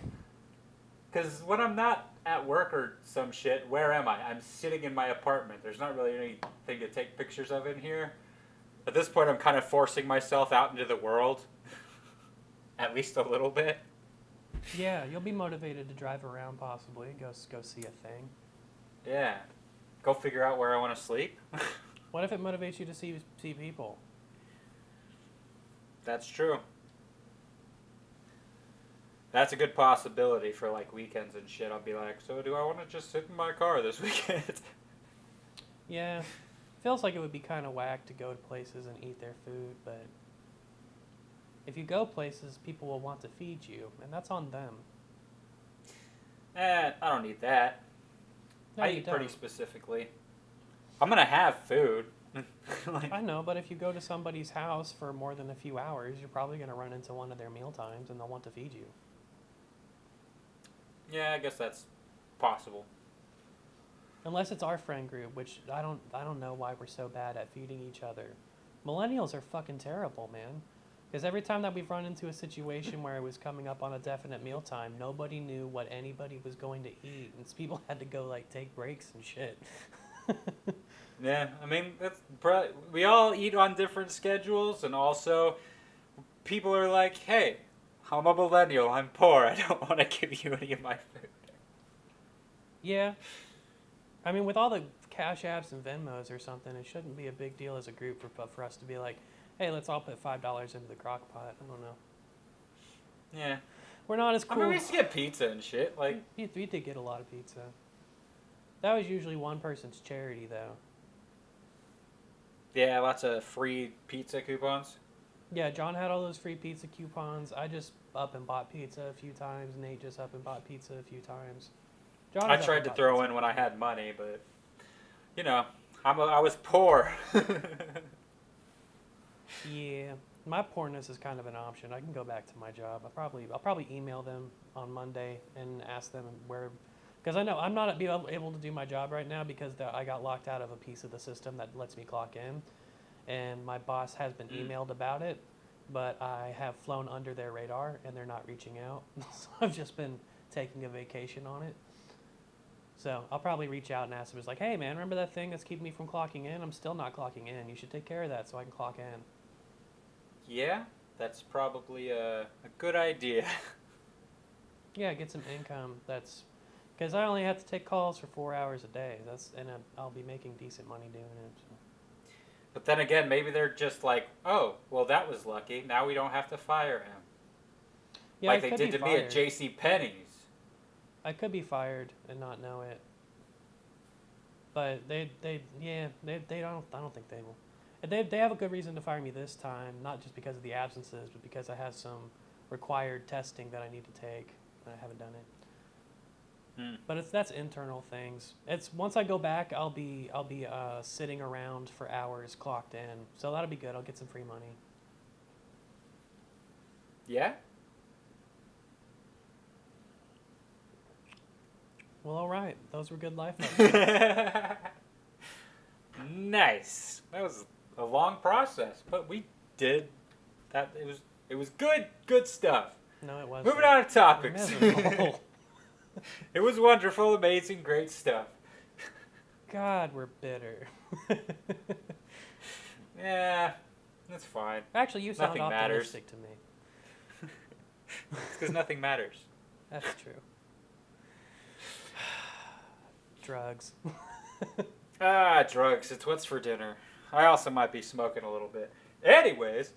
because when I'm not at work or some shit, where am I? I'm sitting in my apartment. There's not really anything to take pictures of in here. At this point, I'm kind of forcing myself out into the world, at least a little bit. Yeah, you'll be motivated to drive around possibly, go see a thing. Yeah. Go figure out where I want to sleep. What if it motivates you to see people? That's true. That's a good possibility for like weekends and shit. I'll be like, so do I want to just sit in my car this weekend? Yeah, feels like it would be kind of whack to go to places and eat their food, but if you go places, people will want to feed you, and that's on them. I don't need that. No, I you eat pretty don't. specifically. I'm gonna have food. Like, I know, but if you go to somebody's house for more than a few hours, you're probably going to run into one of their meal times, and they'll want to feed you. yeah, I guess that's possible. Unless it's our friend group, which I don't know why we're so bad at feeding each other. Millennials are fucking terrible, man. Because every time that we've run into a situation where it was coming up on a definite mealtime, nobody knew what anybody was going to eat, and people had to go like take breaks and shit. Yeah, I mean, we all eat on different schedules, and also people are like, hey, I'm a millennial, I'm poor, I don't want to give you any of my food. Yeah. I mean, with all the Cash Apps and Venmos or something, it shouldn't be a big deal as a group for us to be like, hey, let's all put $5 into the crock pot. I don't know. Yeah. We're not as I cool. mean, we used to get pizza and shit, like... We did get a lot of pizza. That was usually one person's charity, though. Yeah, lots of free pizza coupons. Yeah, John had all those free pizza coupons. I just up and bought pizza a few times. Nate just up and bought pizza a few times. John I was up tried and to bought throw pizza. in when I had money, but, you know, I was poor. Yeah, my poorness is kind of an option. I can go back to my job. I'll probably email them on Monday and ask them where, because I know I'm not able to do my job right now because I got locked out of a piece of the system that lets me clock in, and my boss has been emailed about it, but I have flown under their radar, and they're not reaching out. So I've just been taking a vacation on it. So I'll probably reach out and ask them, it's like, hey, man, remember that thing that's keeping me from clocking in? I'm still not clocking in. You should take care of that so I can clock in. Yeah, that's probably a good idea. Yeah, get some income. That's because I only have to take calls for 4 hours a day. I'll be making decent money doing it. So. But then again, maybe they're just like, oh, well, that was lucky. Now we don't have to fire him. Yeah, like they did to me at J.C. Penney's. I could be fired and not know it. But I don't think they will. They have a good reason to fire me this time, not just because of the absences, but because I have some required testing that I need to take, and I haven't done it. But that's internal things. It's once I go back, I'll be sitting around for hours clocked in, so that'll be good. I'll get some free money. Yeah? Well, all right. Those were good life lessons. Nice. That was a long process, but we did that. It was good stuff. No, it wasn't. Moving on to topics. Miserable. It was wonderful, amazing, great stuff. God, we're bitter. Yeah, that's fine. Actually, you sound Nothing matters. optimistic to me. It's because nothing matters. That's true. Drugs. Drugs. It's what's for dinner. I also might be smoking a little bit. Anyways.